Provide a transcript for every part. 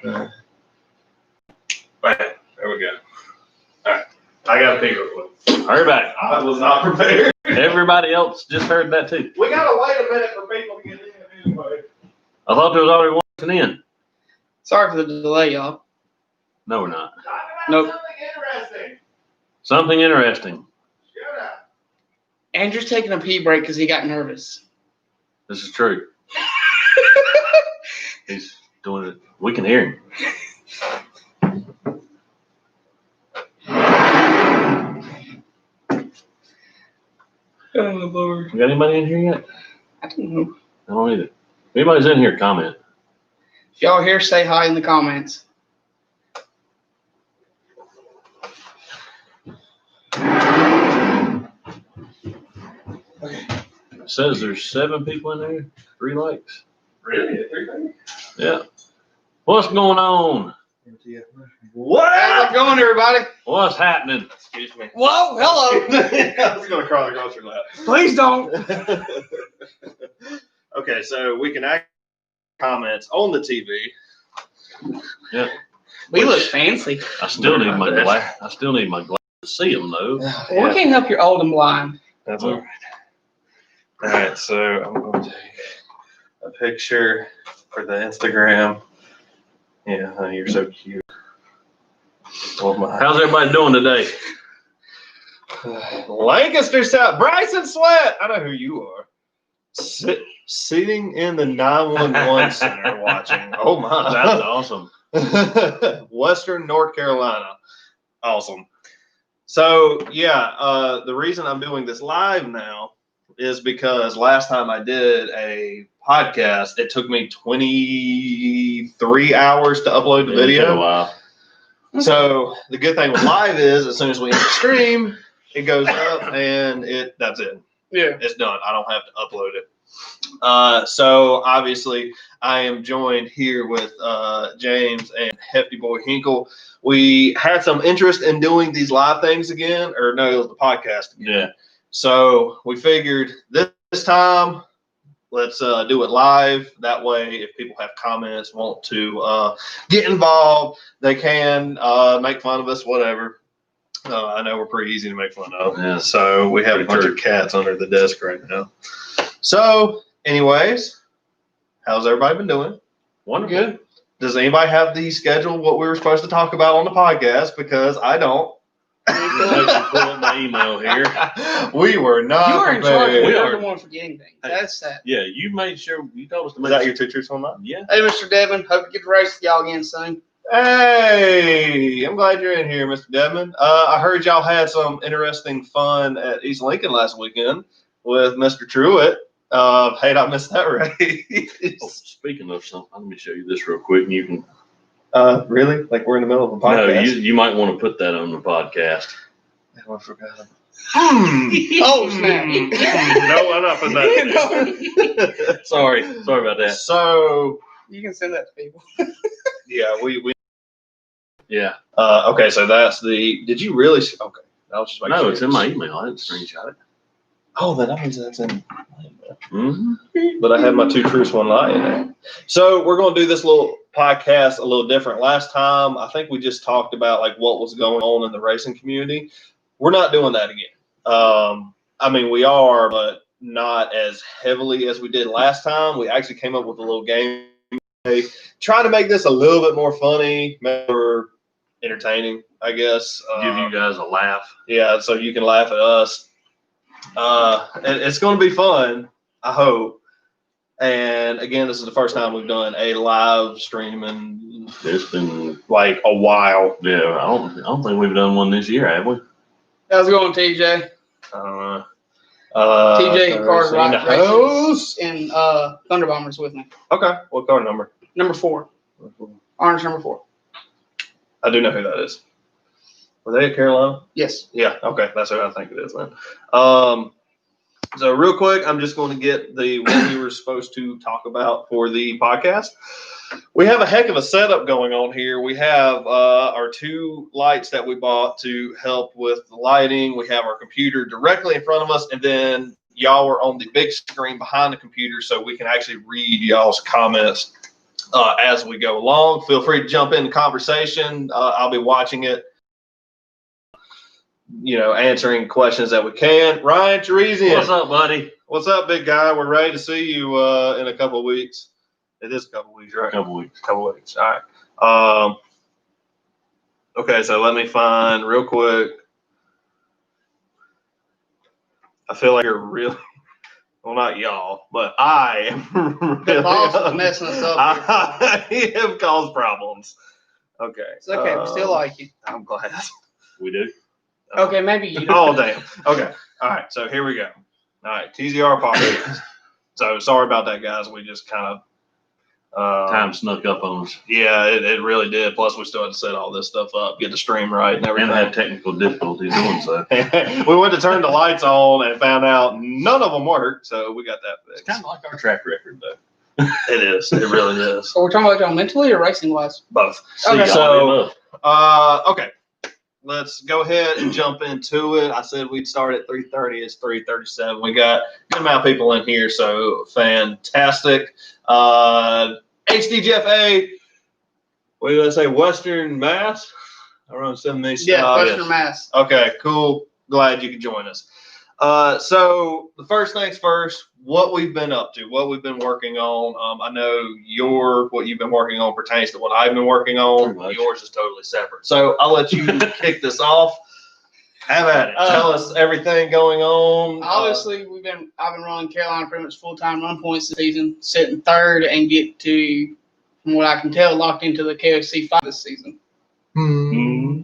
Right, there we go. All right, I got to pee real quick. Hurry back. I was not prepared. Everybody else just heard that too. We got to wait a minute for people to get in anyway. I thought there was already one person in. Sorry for the delay, y'all. No, we're not. Nope. Something interesting. Shut up. Andrew's taking a pee break because he got nervous. This is true. He's doing it. We can hear him. Oh, Lord. We got anybody in here yet? I don't know. I don't either. If anybody's in here, comment. If y'all here, say hi in the comments. It says there's 7 people in there, 3 likes. Really? Yeah. What's going on? What? How's it going, everybody? What's happening? Excuse me. Whoa, hello. I was going to crawl across your lap. Please don't. Okay, so we can act comments on the TV. Yeah. We look fancy. I still need my glass. I still need my glass to see them though. Well, we can't help you're old and blind. That's all right. All right, so I'm going to take a picture for the Instagram. Yeah, honey, you're so cute. Oh my. How's everybody doing today? Lancaster South, Bryson Sweat. I know who you are. Sitting in the 911 center watching. Oh my. That's awesome. Western North Carolina. Awesome. So yeah, the reason I'm doing this live now is because last time I did a podcast, it took me 23 hours to upload the video. Wow. So the good thing with live is as soon as we end the stream, it goes up and that's it. Yeah. It's done. I don't have to upload it. So obviously I am joined here with James and Hefty Boy Hinkle. We had some interest in doing these live things again, or no, it was the podcast again. Yeah. So we figured this time, let's do it live. That way, if people have comments, want to get involved, they can make fun of us, whatever. I know we're pretty easy to make fun of. Yeah. So we have a bunch of cats under the desk right now. So anyways, how's everybody been doing? Wonderful. Good. Does anybody have the schedule what we were supposed to talk about on the podcast? Because I don't. Let's pull up my email here. We were not You are in charge. prepared. We We are are. the one forgetting things. That's that. Yeah, you made sure you told us to Is make that sure. your 2 truths on that? Yeah. Hey, Mr. Devin. Hope to get to race with y'all again soon. Hey, I'm glad you're in here, Mr. Devin. I heard y'all had some interesting fun at East Lincoln last weekend with Mr. Truitt. Hey, I missed that race. Oh, speaking of something, let me show you this real quick, and you can. Really? Like we're in the middle of a No, podcast? you might want to put that on the podcast. Oh, I forgot. Oh, snap. No, I'm not putting that. Sorry about that. So, You can send that to people. yeah, we. Yeah. Okay, so that's the. Did you really? Okay, I'll just make No, sure it's in my email. I didn't screenshot it. Oh, then that means that's in. Mm-hmm. But I had my 2 truths, 1 lie in there. So we're going to do this little podcast a little different. Last time, I think we just talked about like what was going on in the racing community. We're not doing that again. I mean, we are, but not as heavily as we did last time. We actually came up with a little game. Try to make this a little bit more funny, more entertaining, I guess. Give you guys a laugh. Yeah, so you can laugh at us. It's going to be fun, I hope. And again, this is the first time we've done a live stream in It's been like a while. yeah. I don't think we've done one this year, have we? How's it going, TJ? TJ and Carter in the house. and Thunder Bombers with me. Okay, what car number? Number 4. Orange number 4. I do know who that is. Were they at Carolina? Yes. Yeah, okay, that's what I think it is then. So real quick, I'm just going to get what we were supposed to talk about for the podcast. We have a heck of a setup going on here. We have our 2 lights that we bought to help with the lighting. We have our computer directly in front of us, and then y'all are on the big screen behind the computer so we can actually read y'all's comments as we go along. Feel free to jump in the conversation. I'll be watching it, answering questions that we can. Ryan Teresian. What's up, buddy? What's up, big guy? We're ready to see you in a couple of weeks. It is a couple of weeks, right? Couple weeks. Couple of weeks. All right. Okay, so let me find real quick. I feel like you're really, well, not y'all, but I am really. The boss is messing us up. I have caused problems. Okay. It's okay. We still like you. I'm glad. We do. Okay, maybe you. Oh, damn. Okay. All right. So here we go. All right. TZR podcast. So sorry about that, guys. We just kind of. Time snuck up on us. Yeah, it really did. Plus, we still had to set all this stuff up, get the stream right and everything. And had technical difficulties doing so. We went to turn the lights on and found out none of them worked, so we got that fixed. It's kind of like our track record, though. It is. It really is. So we're talking about y'all mentally or racing wise? Both. Okay. So, okay. Let's go ahead and jump into it. I said we'd start at 3:30. It's 3:37. We got a good amount of people in here, so fantastic. HDGFA, what did I say? Western Mass? I run 7 minutes. Yeah, Western Mass. Okay, cool. Glad you could join us. So the first things first, what we've been up to, what we've been working on. I know what you've been working on pertains to what I've been working on. Yours is totally separate. So I'll let you kick this off. Have at it. Tell us everything going on. Obviously, I've been running Carolina pretty much full-time run points this season, sitting third and get to, from what I can tell, locked into the KOC 5 this season. Mm-hmm.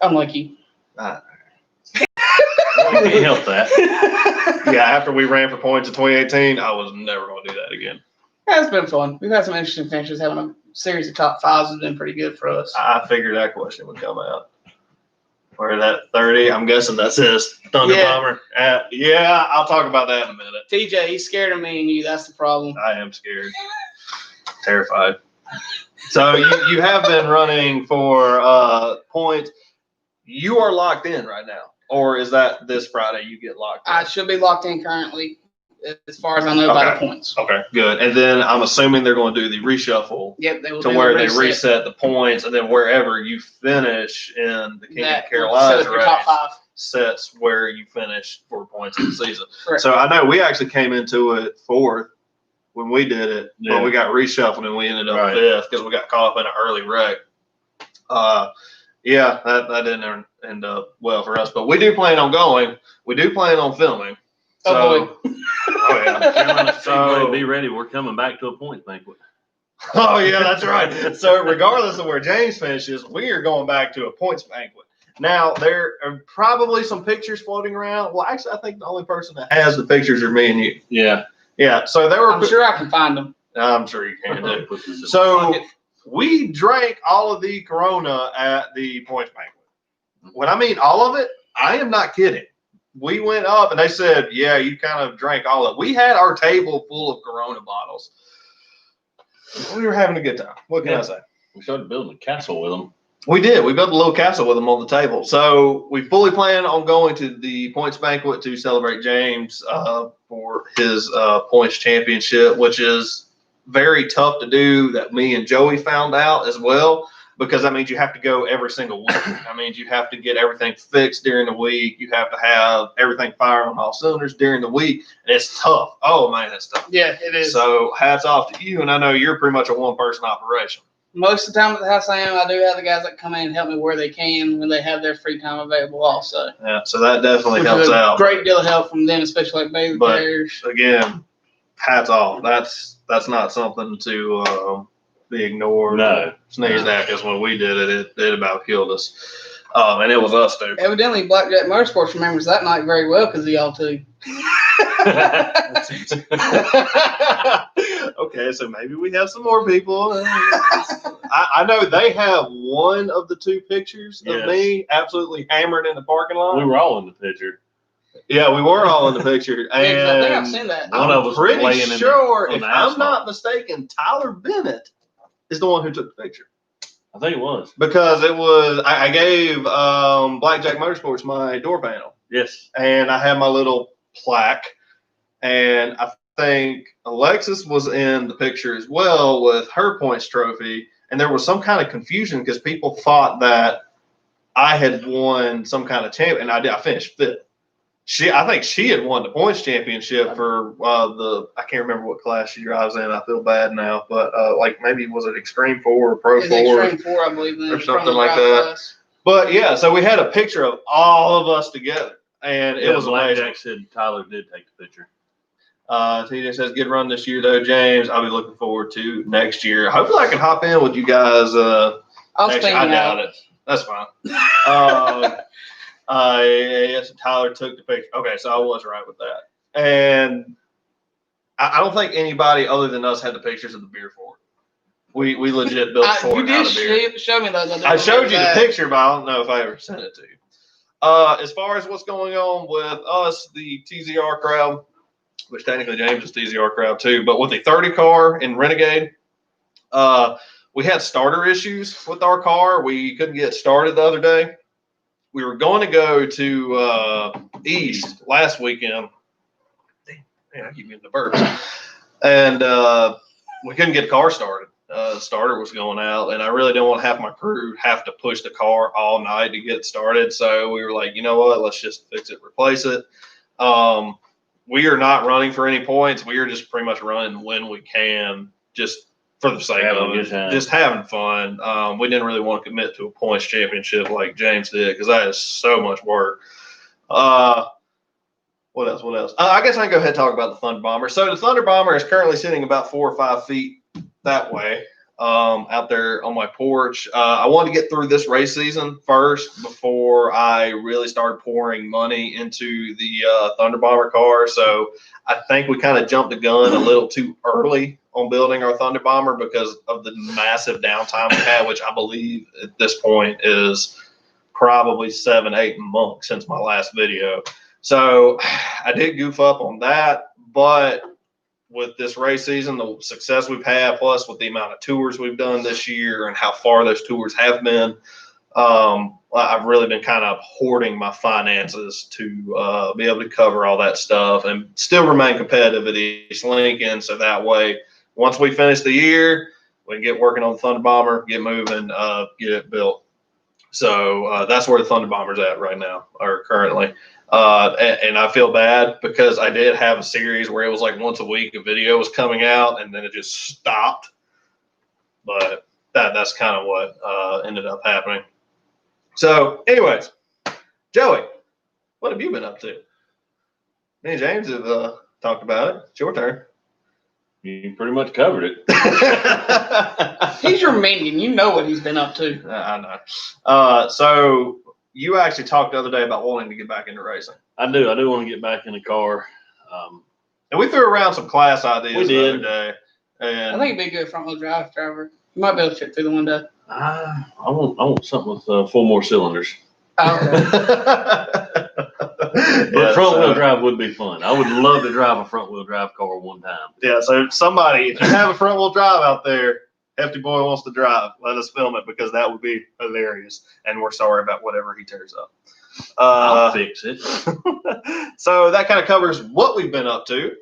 Unlucky. Can't help that. Yeah, after we ran for points in 2018, I was never going to do that again. Yeah, it's been fun. We've had some interesting finishes. Having a series of top 5s has been pretty good for us. I figured that question would come out. Where that 30, I'm guessing that's his Thunder Bomber. Yeah, I'll talk about that in a minute. TJ, he's scared of me and you. That's the problem. I am scared. Terrified. So you have been running for points. You are locked in right now. Or is that this Friday you get locked in? I should be locked in currently, as far as I know, by the points. Okay, good. And then I'm assuming they're going to do the reshuffle. Yep, they will to where they reset the points, and then wherever you finish in the King of Carolina's race top 5 sets where you finish for points in the season. Correct. So I know we actually came into it 4th when we did it, but we got reshuffled and we ended up 5th because we got caught up in an early wreck. Yeah, that didn't end up well for us, but we do plan on going. We do plan on filming. So, oh yeah. So be ready. We're coming back to a points banquet. Oh yeah, that's right. So regardless of where James finishes, we are going back to a points banquet. Now there are probably some pictures floating around. Well, actually, I think the only person that has the pictures are me and you. Yeah. Yeah. So there were. I'm sure I can find them. I'm sure you can do. So we drank all of the Corona at the points banquet. When I mean all of it, I am not kidding. We went up and they said, yeah, you kind of drank all of it. We had our table full of Corona bottles. We were having a good time. What can I say? We started building a castle with them. We did. We built a little castle with them on the table. So we fully plan on going to the points banquet to celebrate James for his points championship, which is very tough to do. That me and Joey found out as well, because that means you have to go every single week. That means you have to get everything fixed during the week. You have to have everything firing on all cylinders during the week. And it's tough. Oh, man, it's tough. Yeah, it is. So hats off to you. And I know you're pretty much a one-person operation. Most of the time at the house I am, I do have the guys that come in and help me where they can when they have their free time available also. Yeah, so that definitely helps out. Great deal of help from them, especially like baby carriers. Again, hats off. That's not something to be ignored. No. Sneezed at, because when we did it, it about killed us. And it was us, too. Evidently, Blackjack Motorsports remembers that night very well because of y'all too. Okay, so maybe we have some more people. I know they have one of the 2 pictures of me absolutely hammered in the parking lot. We were all in the picture. Yeah, we were all in the picture. And I think I've seen that. One of us pretty laying sure, in if the I'm asphalt. not mistaken, Tyler Bennett is the one who took the picture. I think it was. Because it was, I gave Blackjack Motorsports my door panel. Yes. And I had my little plaque. And I think Alexis was in the picture as well with her points trophy, and there was some kind of confusion because people thought that I had won some kind of champion, and I did. I finished fifth. I think she had won the points championship for I can't remember what class she drives in. I feel bad now, but like maybe was it Extreme 4 or Pro 4? Extreme 4, I believe, or something like that. Class. But yeah, so we had a picture of all of us together, and it was amazing. Blackjack said Tyler did take the picture. TJ says, good run this year, though, James. I'll be looking forward to next year. Hopefully I can hop in with you guys. I doubt it. That's fine. Yes, Tyler took the picture. Okay, so I was right with that. And I don't think anybody other than us had the pictures of the beer fort. We legit built the fort out of beer. You did show me those. I showed you the picture, but I don't know if I ever sent it to you. As far as what's going on with us, the TZR Crowd, which technically James is TZR Crowd too, but with the 30 car in Renegade, we had starter issues with our car. We couldn't get started the other day. We were going to go to East last weekend. Damn, I keep getting the burps. And we couldn't get the car started. The starter was going out, and I really didn't want to have my crew have to push the car all night to get started. So we were like, you know what? Let's just fix it, replace it. We are not running for any points. We are just pretty much running when we can, just for the sake of it, just having fun. We didn't really want to commit to a points championship like James did because that is so much work. What else? I guess I can go ahead and talk about the Thunder Bomber. So the Thunder Bomber is currently sitting about 4 or 5 feet that way out there on my porch. I wanted to get through this race season first before I really started pouring money into the Thunder Bomber car. So I think we kind of jumped the gun a little too early on building our Thunder Bomber because of the massive downtime we had, which I believe at this point is probably 7-8 months since my last video. So I did goof up on that, but with this race season, the success we've had, plus with the amount of tours we've done this year and how far those tours have been, I've really been kind of hoarding my finances to be able to cover all that stuff and still remain competitive at East Lincoln. So that way, once we finish the year, we can get working on the Thunder Bomber, get moving, get it built. So that's where the Thunder Bomber's at right now, or currently. And I feel bad because I did have a series where it was like once a week a video was coming out and then it just stopped. But that's kind of what ended up happening. So anyways, Joey, what have you been up to? Me and James have talked about it. It's your turn. You pretty much covered it. He's your minion. You know what he's been up to. I know. So you actually talked the other day about wanting to get back into racing. I do want to get back in the car. And we threw around some class ideas the other day. And I think it'd be a good front wheel drive driver. You might be able to fit through the window. I want something with 4 more cylinders. Oh, okay. But front wheel drive would be fun. I would love to drive a front wheel drive car one time. Yeah, so somebody, if you have a front wheel drive out there, Hefty Boy wants to drive, let us film it because that would be hilarious. And we're sorry about whatever he tears up. I'll fix it. So that kind of covers what we've been up to.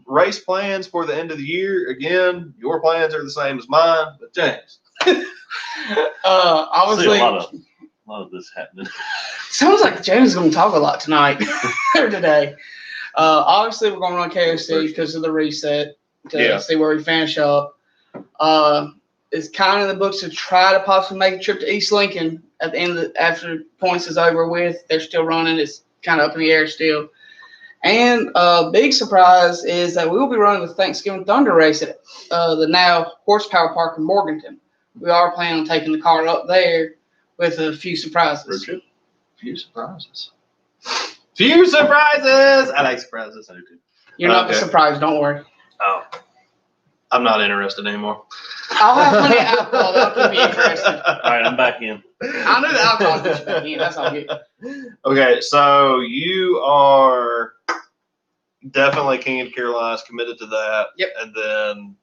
Race plans for the end of the year. Again, your plans are the same as mine, but James. Obviously, a lot of this happening. Sounds like James is going to talk a lot tonight or today. Obviously, we're going to run KOC because of the reset to see where we finish up. It's kind of in the books to try to possibly make a trip to East Lincoln at the end after points is over with. They're still running. It's kind of up in the air still. And a big surprise is that we will be running the Thanksgiving Thunder race at the now Horsepower Park in Morganton. We are planning on taking the car up there with a few surprises. Few surprises. I like surprises. I do too. You're not surprised. Don't worry. Oh. I'm not interested anymore. I'll have plenty of alcohol. That'll keep me interested. All right, I'm back in. I knew the alcohol gets you back in. That's all good. Okay, so you are definitely King of the Carolinas, committed to that. Yep. And then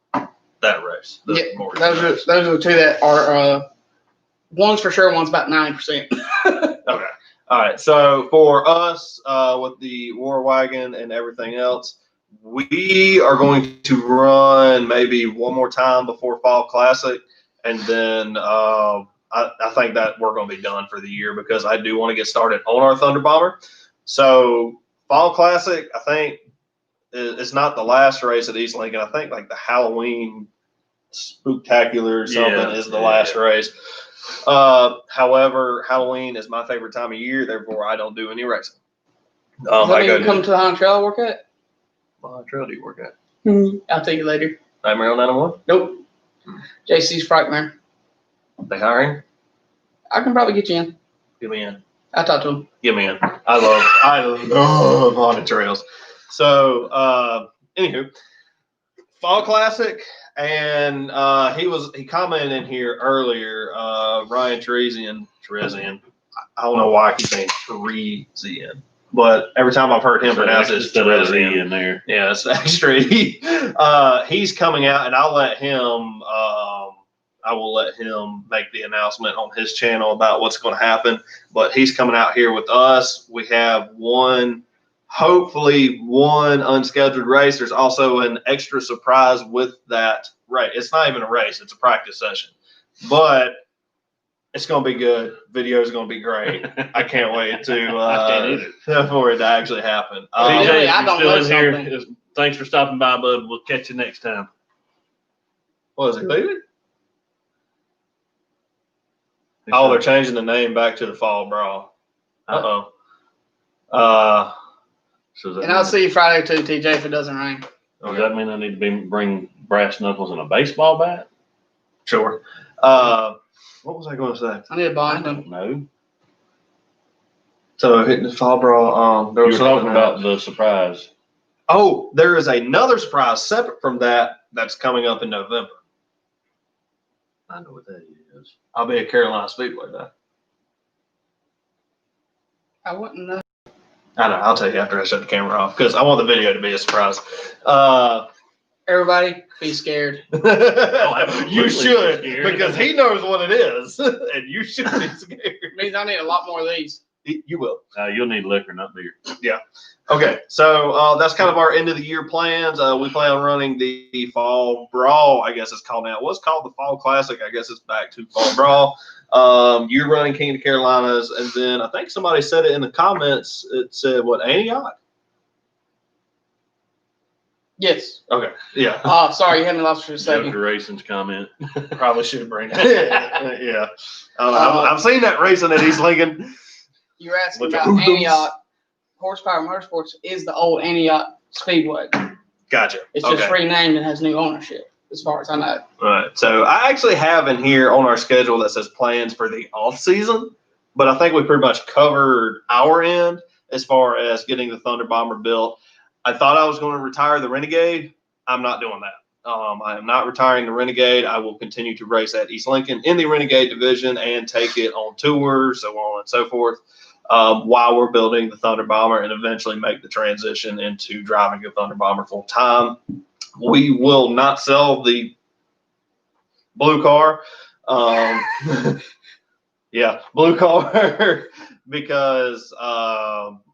that race. Yep. Those are the two that are one's for sure, one's about 9%. Okay. All right. So for us, with the War Wagon and everything else, we are going to run maybe one more time before Fall Classic, and then I think that we're going to be done for the year because I do want to get started on our Thunder Bomber. So Fall Classic, I think it's not the last race at East Lincoln. I think like the Halloween Spooktacular or something is the last race. However, Halloween is my favorite time of year, therefore I don't do any racing. I go come to the Hunt Trail work at? What Hunt Trail do you work at? I'll tell you later. Nightmare on 901? Nope. JC's Frightmare. They hiring? I can probably get you in. Get me in. I'll talk to him. Get me in. I love haunted trails. So, anywho, Fall Classic, and he commented in here earlier. Ryan Teresian. I don't know why I keep saying Teresian, but every time I've heard him pronounce it, it's Teresian in there. Yeah, it's extra. He's coming out, and I'll let him. I will let him make the announcement on his channel about what's going to happen. But he's coming out here with us. We have hopefully one unscheduled race. There's also an extra surprise with that race. It's not even a race. It's a practice session. But it's going to be good. Video is going to be great. I can't wait for it to actually happen. TJ, I don't know here. Thanks for stopping by, bud. We'll catch you next time. What is he leaving? Oh, they're changing the name back to the Fall Brawl. And I'll see you Friday too, TJ, if it doesn't rain. Does that mean I need to bring brass knuckles and a baseball bat? Sure. What was I going to say? I need a bond. I don't know. So hitting the Fall Brawl. You were talking about the surprise. Oh, there is another surprise separate from that that's coming up in November. I know what that is. I'll be at Carolina Speedway Day. I wouldn't know. I know. I'll tell you after I shut the camera off because I want the video to be a surprise. Everybody, be scared. You should because he knows what it is, and you should be scared. It means I need a lot more of these. You will. You'll need liquor, not beer. Yeah. Okay. So that's kind of our end of the year plans. We plan on running the Fall Brawl, I guess it's called now. It was called the Fall Classic. I guess it's back to Fall Brawl. You're running King of the Carolinas. And then I think somebody said it in the comments. It said, what, Antioch? Yes. Okay. Yeah. Oh, sorry. You had me lost for a second. After Racing's comment. Probably should bring it. Yeah. I've seen that racing at East Lincoln. You're asking about Antioch. Horsepower Motorsports is the old Antioch Speedway. Gotcha. It's just renamed and has new ownership, as far as I know. All right. So I actually have in here on our schedule that says plans for the off season, but I think we pretty much covered our end as far as getting the Thunder Bomber built. I thought I was going to retire the Renegade. I'm not doing that. I am not retiring the Renegade. I will continue to race at East Lincoln in the Renegade division and take it on tour, so on and so forth. While we're building the Thunder Bomber and eventually make the transition into driving a Thunder Bomber full time. We will not sell the blue car. Blue car because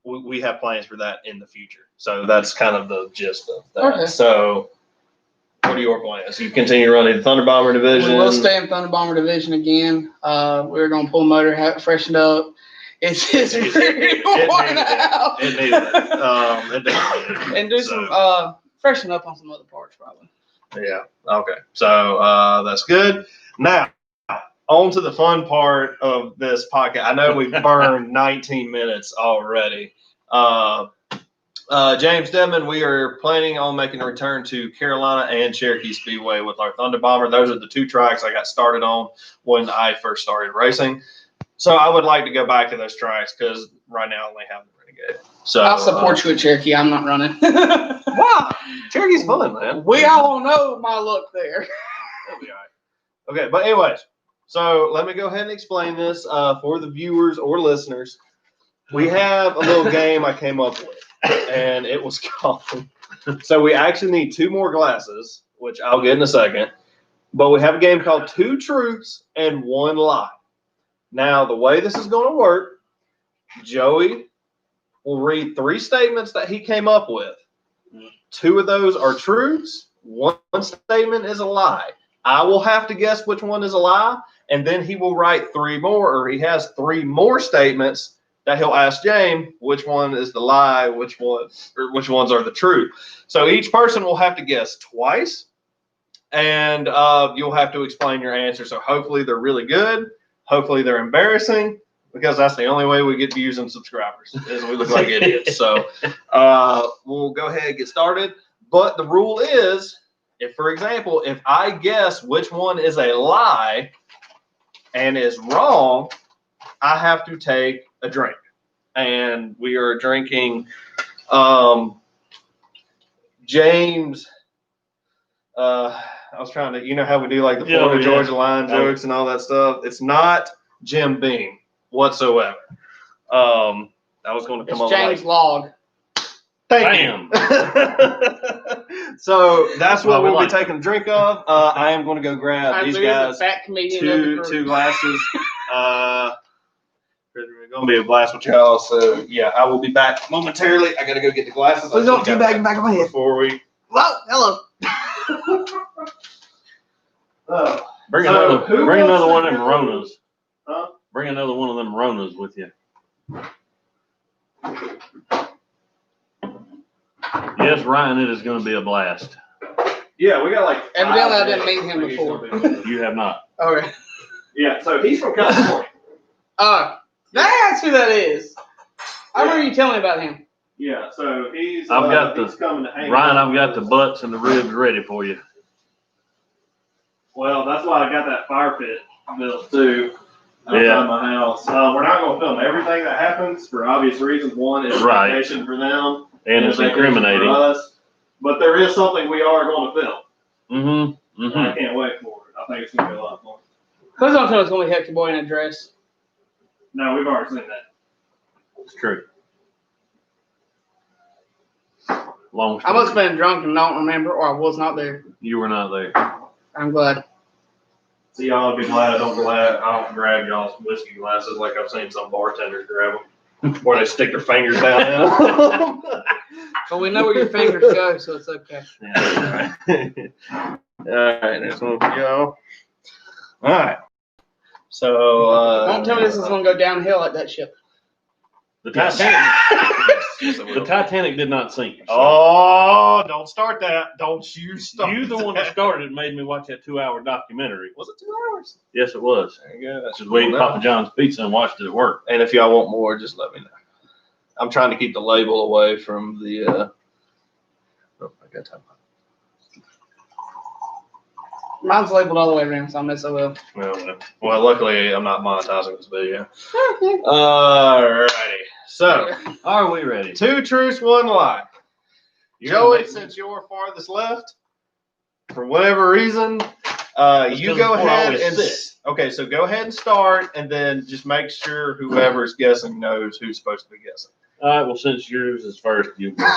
we have plans for that in the future. So that's kind of the gist of that. Okay. So what are your plans? You continue running the Thunder Bomber division? We will stay in Thunder Bomber division again. We're going to pull the motor, have it freshened up. It's really worn out. It needed it. And do some freshen up on some other parts probably. Yeah. Okay. So that's good. Now, on to the fun part of this podcast. I know we've burned 19 minutes already. James Denman, we are planning on making a return to Carolina and Cherokee Speedway with our Thunder Bomber. Those are the two tracks I got started on when I first started racing. So I would like to go back to those tracks because right now I only have the Renegade. So I'll support you at Cherokee. I'm not running. Wow. Cherokee's fun, man. We all know my look there. That'll be all right. Okay, but anyways, so let me go ahead and explain this for the viewers or listeners. We have a little game I came up with, and it was called. So we actually need two more glasses, which I'll get in a second. But we have a game called Two Truths and One Lie. Now, the way this is going to work, Joey will read three statements that he came up with. 2 of those are truths. 1 statement is a lie. I will have to guess which one is a lie, and then he will write 3 more, or he has 3 more statements that he'll ask James which one is the lie, which ones are the truth. So each person will have to guess twice, and you'll have to explain your answer. So hopefully they're really good. Hopefully they're embarrassing, because that's the only way we get views and subscribers, is we look like idiots. So we'll go ahead and get started. But the rule is, for example, if I guess which one is a lie and is wrong, I have to take a drink. And we are drinking James. I was trying to, you know how we do like the Florida Georgia line jokes and all that stuff. It's not Jim Beam whatsoever. I was going to come up with James Log. Thank you. So that's what we'll be taking a drink of. I am going to go grab these guys two glasses. It's going to be a blast with y'all. So yeah, I will be back momentarily. I got to go get the glasses. Please don't do back of my head before we. Whoa, hello. Bring another one of them Ronas. Huh? Bring another one of them Ronas with you. Yes, Ryan, it is going to be a blast. Yeah, we got like. Evidently, I didn't meet him before. You have not. Okay. Yeah, so he's from California. That's who that is. I remember you telling me about him. Yeah, so he's. He's coming to hang. Ryan, I've got the butts and the ribs ready for you. Well, that's why I got that fire pit built too. Outside my house. We're not going to film everything that happens for obvious reasons. One is information for them, and it's incriminating for us. But there is something we are going to film. Mm-hmm. I can't wait for it. I think it's going to be a lot of fun. Please don't tell us it's going to be Hector Boy in a dress. No, we've already seen that. It's true. Long story. I must have been drunk and don't remember, or I was not there. You were not there. I'm glad. See, y'all be glad I don't grab y'all's whiskey glasses like I've seen some bartenders grab them, where they stick their fingers down in them. But we know where your fingers go, so it's okay. Yeah. All right, next one for y'all. All right. So don't tell me this is going to go downhill like that ship. The Titanic did not sink. So. Oh, don't start that. Don't you start. You the one that started and made me watch that 2-hour documentary. Was it 2 hours? Yes, it was. There you go. Just waiting Papa John's pizza and watched it at work. And if y'all want more, just let me know. I'm trying to keep the label away from the I got time. Mine's labeled all the way around, so I miss it well. Well, luckily I'm not monetizing this video. Alrighty. So, are we ready? 2 truths, 1 lie. Joey, since you're farthest left, for whatever reason, you go ahead and okay. So go ahead and start, and then just make sure whoever's guessing knows who's supposed to be guessing. All right. Well, since yours is first, you go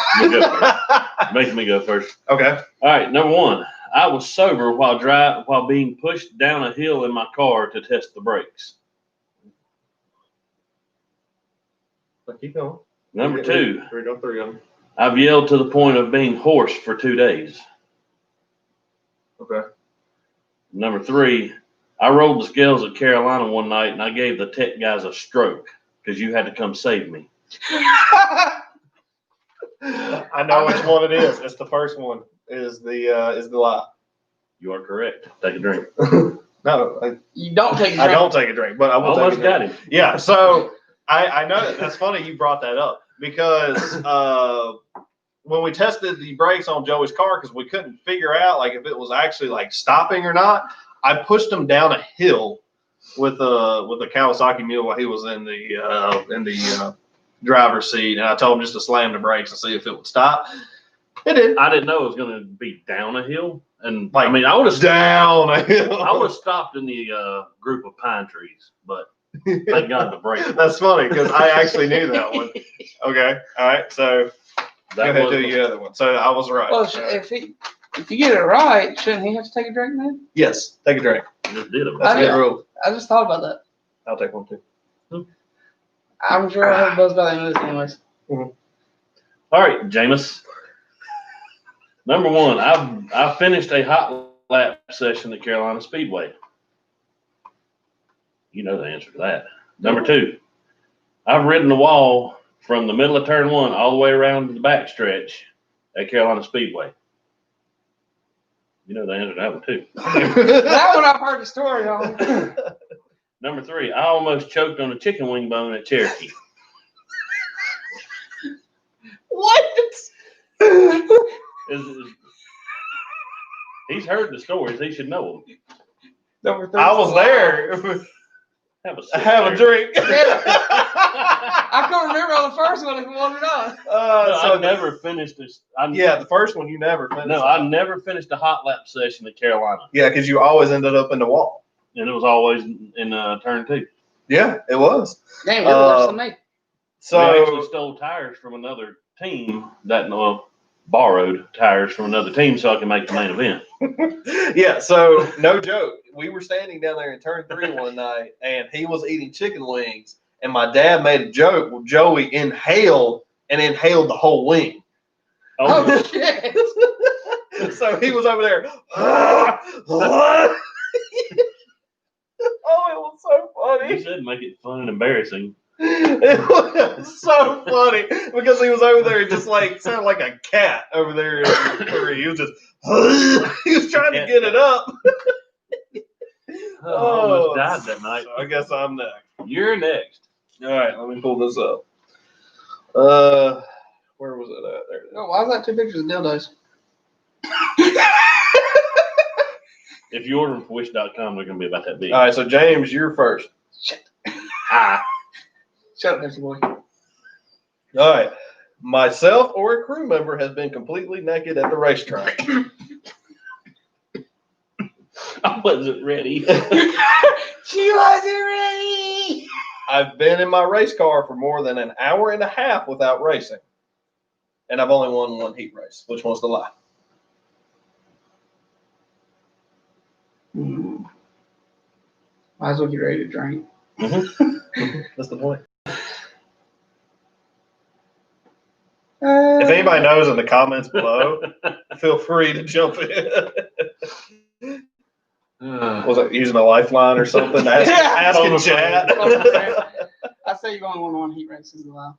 first. Making me go first. Okay. All right. Number 1. I was sober while being pushed down a hill in my car to test the brakes. Keep going. Number 2. Three of them. I've yelled to the point of being hoarse for 2 days. Okay. Number 3. I rolled the scales at Carolina one night and I gave the tech guys a stroke because you had to come save me. I know which one it is. It's the first one. Is the lie. You are correct. Take a drink. No, you don't take a drink. I don't take a drink, but I will almost take a drink. got him. Yeah, so I know that's funny you brought that up because when we tested the brakes on Joey's car, because we couldn't figure out like if it was actually like stopping or not, I pushed him down a hill with a Kawasaki mule while he was in the driver's seat, and I told him just to slam the brakes and see if it would stop. It did. I didn't know it was going to be down a hill, and like, I mean, I would have down a hill. I would have stopped in the group of pine trees, but thank God the brake. That's funny because I actually knew that one. Okay, all right. So go ahead and do your other one. So I was right. Well, if you get it right, shouldn't he have to take a drink, man? Yes, take a drink. You just did it. That's a good rule. I just thought about that. I'll take one too. I'm sure I have buzz by the end of this anyways. Mm-hmm. All right, Jameis. Number one, I finished a hot lap session at Carolina Speedway. You know the answer to that. Number two, I've ridden the wall from the middle of turn one all the way around to the back stretch at Carolina Speedway. You know the answer to that one too. That one I've heard the story on. Number three, I almost choked on a chicken wing bone at Cherokee. What? He's heard the stories. He should know them. Number three. I was there. Have a drink. I couldn't remember on the first one if it was or not. I never finished this. The first one you never finished. No, I never finished a hot lap session at Carolina. Yeah, because you always ended up in the wall. And it was always in turn two. Yeah, it was. Damn, you're worse than me. So we actually stole tires from another team borrowed tires from another team so I can make the main event. Yeah, so no joke. We were standing down there in turn 3 one night, and he was eating chicken wings, and my dad made a joke. Well, Joey inhaled the whole wing. Oh shit! So he was over there. Oh, it was so funny. You said make it fun and embarrassing. It was so funny because he was over there just like sounded like a cat over there. He was just he was trying to get it up. I almost died that night. So I guess I'm next. You're next. All right, let me pull this up. Where was it at? There it is. Oh, why is that 2 pictures of dildos? If you order them from wish.com, they're going to be about that big. All right, so James, you're first. Shit. Ah. Shut up, Mr. Boy. All right. Myself or a crew member has been completely naked at the racetrack. I wasn't ready. She wasn't ready. I've been in my race car for more than an hour and a half without racing. And I've only won 1 heat race. Which one's the lie? Might as well get ready to drink. That's the point. If anybody knows in the comments below, feel free to jump in. Was it using a lifeline or something? Ask in chat. I say you've only won 1 heat race is a lie.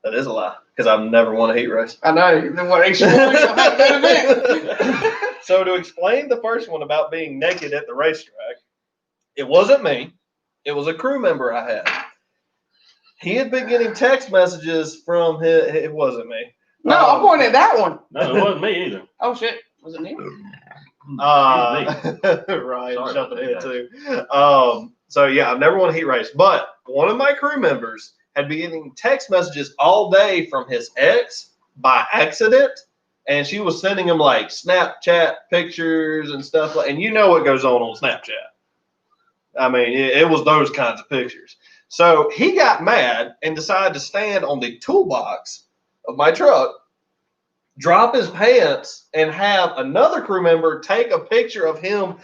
That is a lie, because I've never won a heat race. I know. Then what makes you want to have that event? So to explain the first one about being naked at the racetrack, it wasn't me. It was a crew member I had. He had been getting text messages from his. It wasn't me. No, I'm pointing at that one. No, it wasn't me either. Oh shit, was it me? Ryan jumping in too. So yeah, I've never won a heat race, but one of my crew members had been getting text messages all day from his ex by accident, and she was sending him like Snapchat pictures and stuff like. And you know what goes on Snapchat. I mean, it was those kinds of pictures. So he got mad and decided to stand on the toolbox of my truck, drop his pants, and have another crew member take a picture of him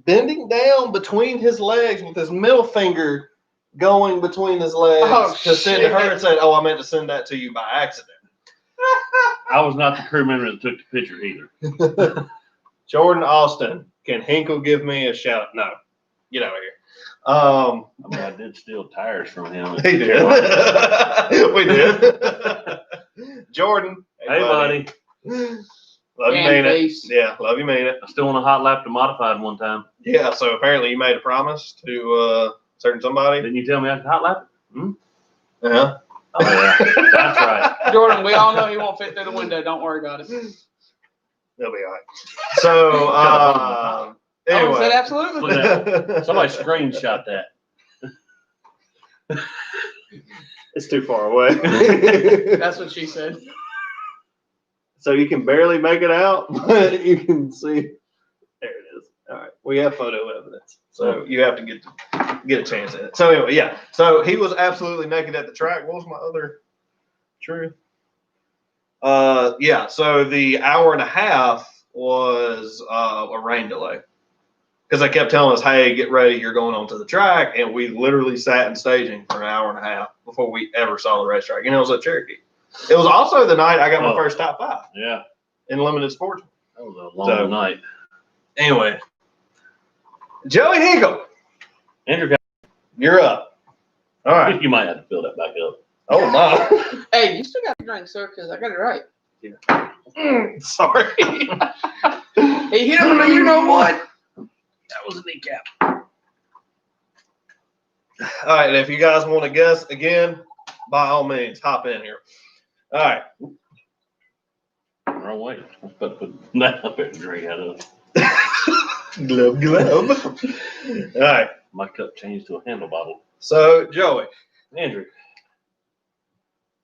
bending down between his legs with his middle finger going between his legs to send to her and say, "Oh, I meant to send that to you by accident." I was not the crew member that took the picture either. Jordan Austin, can Hinkle give me a shout? No, get out of here. I mean, I did steal tires from him. He did. We did. Jordan. Hey, buddy. Love you, mean it. Yeah, love you, mean it. I still want a hot lap to modified one time. Yeah, so apparently you made a promise to certain somebody. Didn't you tell me I could hot lap it? Yeah. Oh, yeah. That's right. Jordan, we all know he won't fit through the window. Don't worry about it. They'll be all right. So, anyway. I said absolutely. Somebody screenshot that. It's too far away. That's what she said. So you can barely make it out, but you can see. There it is. All right. We have photo evidence. So you have to get a chance at it. So anyway, yeah. So he was absolutely naked at the track. What was my other truth? Yeah. So the hour and a half was a rain delay. Because they kept telling us, "Hey, get ready, you're going onto the track," and we literally sat in staging for an hour and a half before we ever saw the racetrack. And it was at Cherokee. It was also the night I got my first top 5. Yeah. in limited sportsman. That was a long night. Anyway, Joey Hinkle, Andrew, you're up. All I right. think you might have to fill that back up. Oh my. Hey, you still got to drink, sir, because I got it right. Sorry. He hit him, you know what? That was a kneecap. All right, and if you guys want to guess again, by all means, hop in here. All right. Wrong way. Put that up there and drink out of. Glub, glub. All right. My cup changed to a handle bottle. So, Joey, Andrew.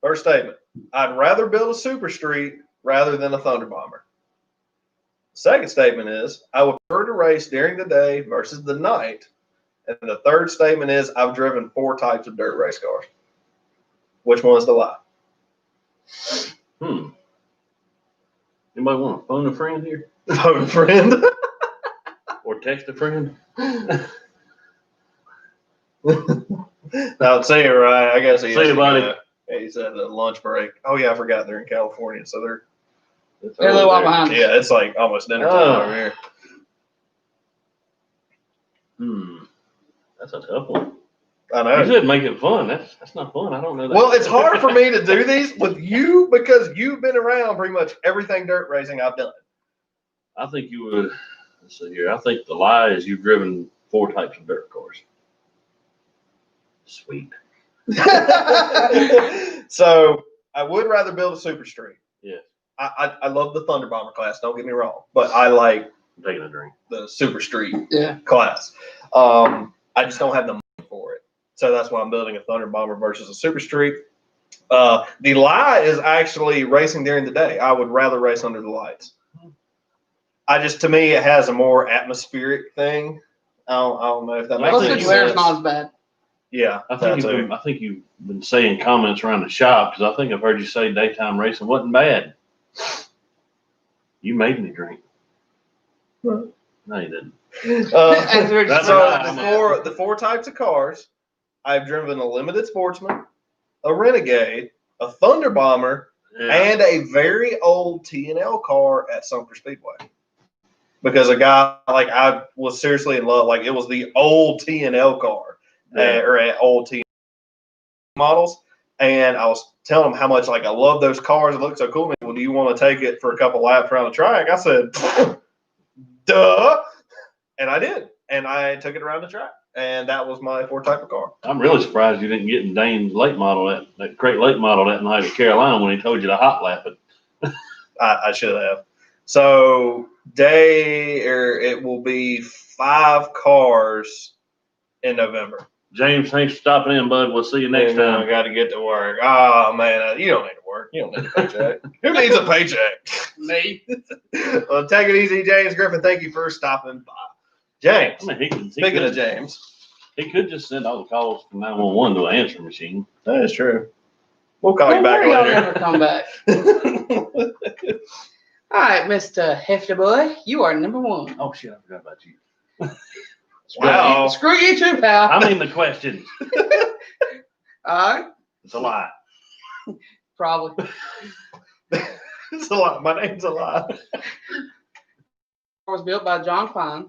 first statement. I'd rather build a super street rather than a Thunder Bomber. Second statement is, I would prefer to race during the day versus the night. And the third statement is, I've driven 4 types of dirt race cars. Which one's the lie? Anybody want to phone a friend here? Phone a friend. Or text a friend? Now, see you, Ryan. I guess See you, buddy. He's at a lunch break. Oh, yeah, I forgot they're in California. So they're They're a little while behind. yeah, it's like almost dinner time over here. That's a tough one. I know. You said make it fun. That's not fun. I don't know that. Well, it's hard for me to do these with you because you've been around pretty much everything dirt racing I've done. I think you would. Let's see here. I think the lie is you've driven 4 types of dirt cars. Sweet. So I would rather build a super street. Yeah. I love the Thunder Bomber class. Don't get me wrong, but I like I'm taking a drink. the super street Yeah. class. I just don't have the money for it, so that's why I'm building a Thunder Bomber versus a super street. The lie is actually racing during the day. I would rather race under the lights. To me, it has a more atmospheric thing. I don't know if that makes Plus, any the glare's sense. not as bad. Yeah, I think you've been saying comments around the shop because I think I've heard you say daytime racing wasn't bad. You made me drink. What? No, you didn't. That's the 4 types of cars. I've driven a limited sportsman, a Renegade, a Thunder Bomber, and a very old T&L car at Sumter Speedway. Because a guy, like, I was seriously in love. Like, it was the old T&L car, or old T&L models. And I was telling him how much, like, I love those cars. It looked so cool. Well, do you want to take it for a couple laps around the track? I said, duh. And I did. And I took it around the track. And that was my 4 type of car. I'm really surprised you didn't get in Dane's late model, that Crate late model that night at Carolina when he told you to hot lap it. I should have. So it will be 5 cars in November. James, thanks for stopping in, bud. We'll see you next time. I got to get to work. Oh, man, you don't need to work. You don't need a paycheck. Who needs a paycheck? Me. Well, take it easy, James Griffin. Thank you for stopping by. James, I mean, speaking of James. He could just send all the calls from 911 to an answering machine. That is true. We'll call you back Y'all later. never come back. All right, Mr. Hefty Boy, you are number 1. Oh, shit, I forgot about you. Wow. Screw you too, pal. I mean the question. All right. It's a lie. Probably. It's a lot. My name's a lot. Was built by John Klein.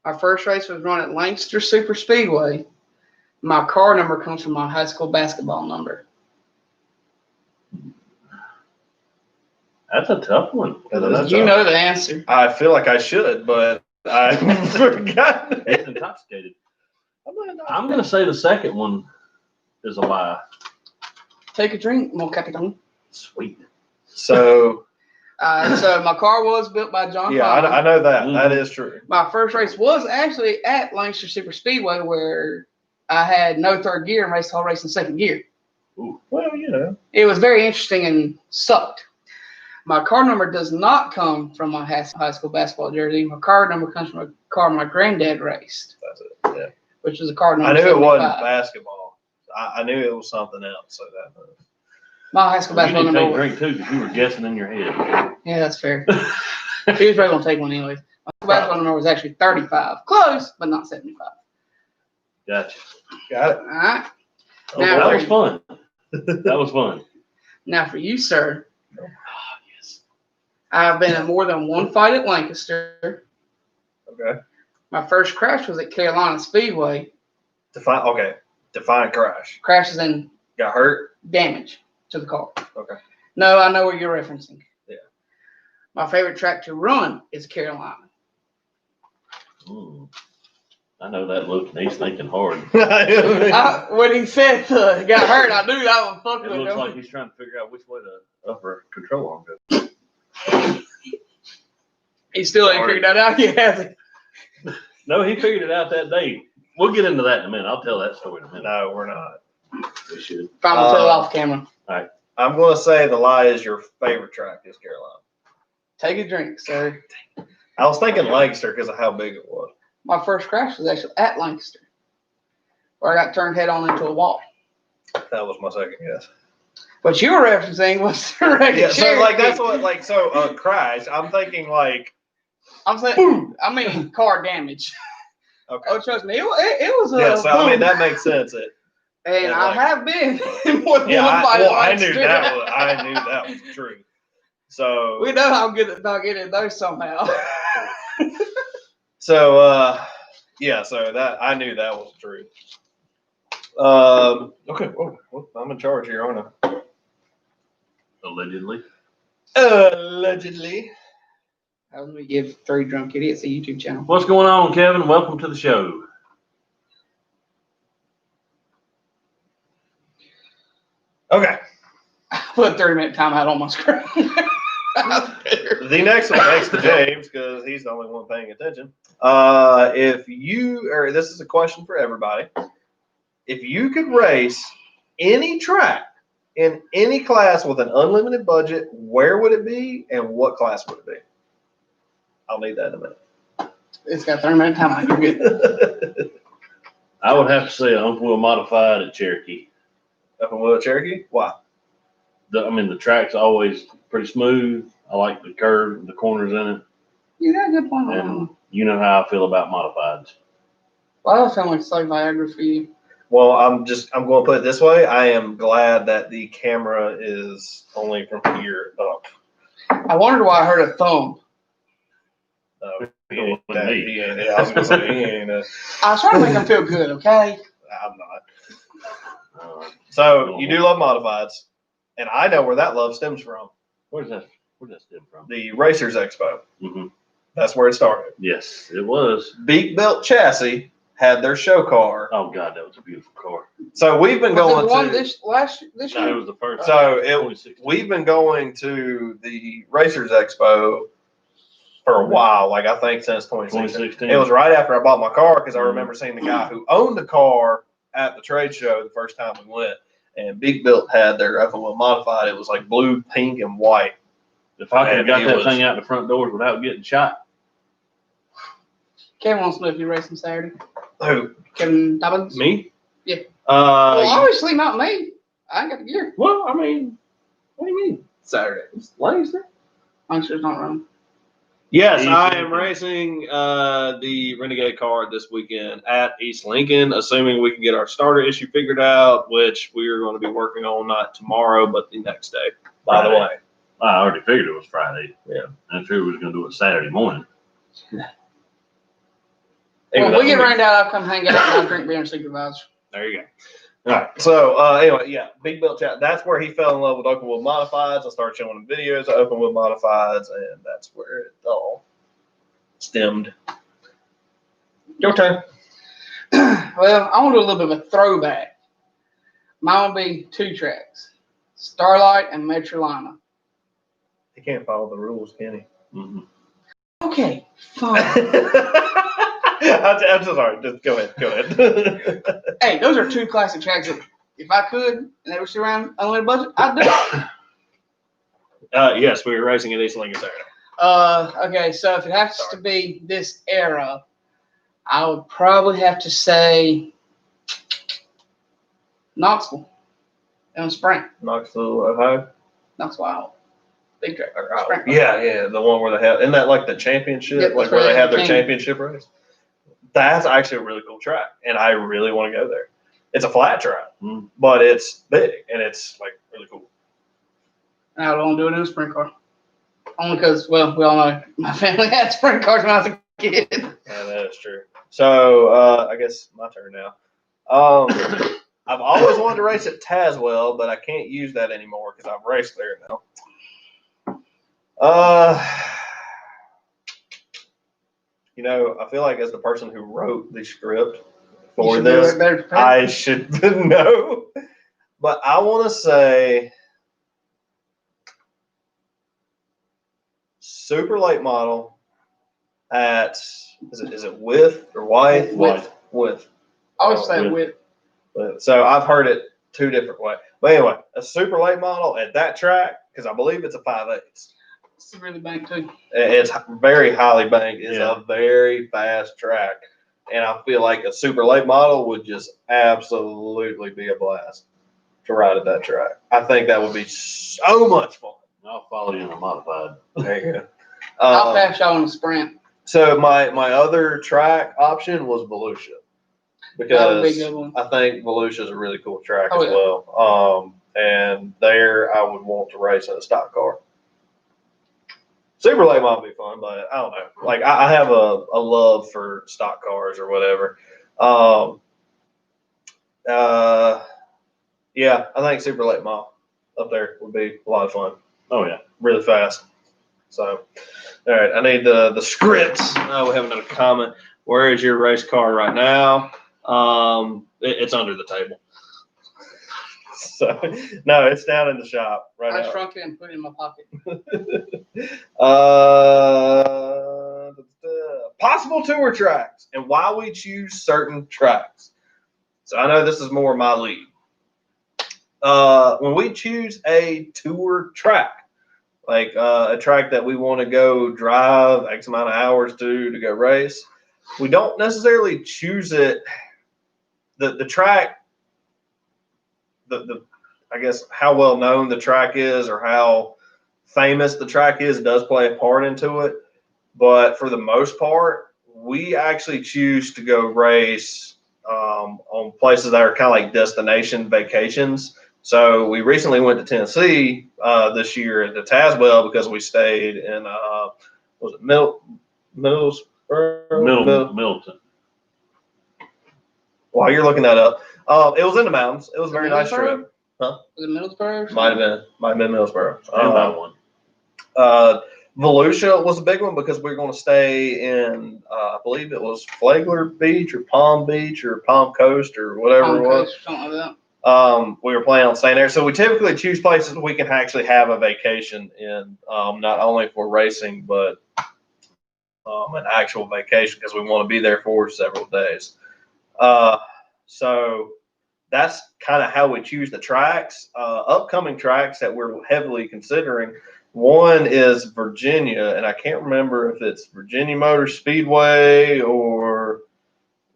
Our first race was run at Lancaster Super Speedway. My car number comes from my high school basketball number. That's a tough one. You know the answer. I feel like I should, but I forgot. He's intoxicated. I'm going to say the second one is a lie. Take a drink, mon capitaine. Sweet. So my car was built by John yeah, Klein. I know that. Mm-hmm. That is true. My first race was actually at Lancaster Super Speedway, where I had no third gear and raced the whole race in second gear. Ooh. Well, you know. It was very interesting and sucked. My car number does not come from my high school basketball jersey. My car number comes from a car my granddad raced. That's it. Yeah. Which is a car number I knew 75. it wasn't basketball. I knew it was something else. So that. My high school You basketball need to take a number. drink too because you were guessing in your head. Yeah, that's fair. He was probably going to take one anyways. My basketball number was actually 35. Close, but not 75. Gotcha. Got it. All right. Oh, Now that was fun. That was fun. Now for you, sir. I've been in more than one fight at Lancaster. Okay. My first crash was at Carolina Speedway. Define crash. Crashes and Got hurt? damage to the car. Okay. No, I know what you're referencing. Yeah. My favorite track to run is Carolina. I know that look, and he's thinking hard. When he said got hurt, I knew that one fucked It with looks him. like he's trying to figure out which way the upper control arm goes. He still ain't figured that out yet, has he? No, he figured it out that day. We'll get into that in a minute. I'll tell that story in a minute. No, we're not. We should. If I'm gonna tell it off camera. I'm going to say the lie is your favorite track is Carolina. Take a drink, sir. I was thinking Lancaster because of how big it was. My first crash was actually at Lancaster, where I got turned head on into a wall. That was my second guess. What you were referencing was the wreck Yeah, of so like Cherokee. that's what like so crash. I'm thinking like I'm saying. boom. I mean car damage. Okay. Oh, trust me, it was a Yeah, so boom. I mean that makes sense. And yeah, I like- have been in more than Yeah, one fight at I knew Lancaster. that was true. So We know how good about getting those somehow. so so that I knew that was true. Okay, well, I'm in charge here, aren't I? Allegedly. Allegedly. How do we give 3 Drunk Idiots a YouTube channel? What's going on, Kevin? Welcome to the show. Okay. Put 30-minute timeout on my screen. The next one, thanks to James, because he's the only one paying attention. This is a question for everybody. If you could race any track in any class with an unlimited budget, where would it be and what class would it be? I'll need that in a minute. It's got 30-minute timeout. You're good. I would have to say an Uncle Will modified at Cherokee. Up in Will Cherokee? Why? The track's always pretty smooth. I like the curve, the corners in it. You got a good point on that And one. you know how I feel about modifieds. Well, I sound like it's like Viagra for you. Well, I'm going to put it this way. I am glad that the camera is only from here up. I wondered why I heard a thump. He ain't, I was going to say, he ain't. I was trying to make him feel good, okay? I'm not. So you do love modifieds, and I know where that love stems from. Where's that stem from? The Racers Expo. Mm-hmm. That's where it started. Yes, it was. Beak Built Chassis had their show car. Oh God, that was a beautiful car. So we've been Was it going the one to. this No, year? it was the first. So 2016. we've been going to the Racers Expo for a while. Like I think since 2016. 2016. It was right after I bought my car because I remember seeing the guy who owned the car at the trade show the first time we went. And Big Built had their F1 modified. It was like blue, pink, and white. If I could have got And it that was- thing out the front doors without getting shot. Kevin wants to know if you racing Saturday. Who? Kevin Dobbins? Me? Yeah. Well, Uh, obviously not me. I ain't got the gear. Well, I mean, what do you mean? Saturday. Lancaster? Lancaster's not running. Yes, East I am Lincoln. racing the Renegade car this weekend at East Lincoln, assuming we can get our starter issue figured out, which we are going to be working on not tomorrow, but the next day, by the Friday. way. I already figured it was Friday. Yeah. I'm sure we was going to do it Saturday morning. Well, Even if we though- get rained out, I'll come hang out and I'll drink beer and supervise. There you go. All right. So anyway, yeah, Big Built Chat. That's where he fell in love with open wheel modifieds. I started showing him videos of open wheel modifieds, and that's where it all stemmed. Your turn. Well, I want to do a little bit of a throwback. Mine will be 2 tracks. Starlight and Metrolina. He can't follow the rules, can he? Mm-hmm. Okay, fine. I'm so sorry. Just go ahead. Hey, those are 2 classic tracks that if I could and they were still around unlimited budget, I'd do it. Yes, we were racing at East Lincoln Saturday. Okay, so if it has to be this era, I would probably have to say Knoxville and Sprint. Knoxville, Ohio. Knoxville, Iowa. Big track. Oh, yeah, the one where they have, isn't that like the championship, Yep, like that's where where they they have their came. championship race? That's actually a really cool track, and I really want to go there. It's a flat track, Mm. but it's big, and it's like really cool. And I would only do it in a sprint car. Only because, well, we all know my family had sprint cars when I was a kid. Yeah, that is true. So I guess my turn now. I've always wanted to race at Tazewell, but I can't use that anymore because I've raced there now. You know, I feel like as the person who wrote the script for this, I should know. But I want to say super late model at is it Weve or Weve? Weve. I always say Weve. So I've heard it two different ways. But anyway, a super late model at that track, because I believe it's a 5/8. It's really banked too. It's very highly banked. It's a very fast track. And I feel like a super late model would just absolutely be a blast to ride at that track. I think that would be so much fun. I'll follow you in a modified. There you go. I'll pass y'all on a sprint. So my other track option was Volusia. Because I think Volusia is a really cool track as well. And there I would want to race in a stock car. Super late might be fun, but I don't know. Like I have a love for stock cars or whatever. Yeah, I think super late mile up there would be a lot of fun. Oh yeah, really fast. So, all right, I need the scripts. Oh, we have another comment. Where is your race car right now? It's under the table. So no, it's down in the shop right now. I shrunk it and put it in my pocket. Possible tour tracks and why we choose certain tracks. So I know this is more my lead. When we choose a tour track, like a track that we want to go drive X amount of hours to go race, we don't necessarily choose it. The track, I guess how well known the track is or how famous the track is does play a part into it. But for the most part, we actually choose to go race on places that are kind of like destination vacations. So we recently went to Tennessee this year at the Tazewell because we stayed in was it Middleton. While you're looking that up, it was in the mountains. It was a very nice trip. Huh? Was it Middlesboro? Might have been Middlesboro. One. Volusia was a big one because we were going to stay in, I believe it was Flagler Beach or Palm Beach or Palm Coast or whatever it was. Coast, something like that. We were planning on staying there. So we typically choose places we can actually have a vacation in, not only for racing, but an actual vacation because we want to be there for several days. So that's kind of how we choose the tracks. Upcoming tracks that we're heavily considering. One is Virginia, and I can't remember if it's Virginia Motor Speedway or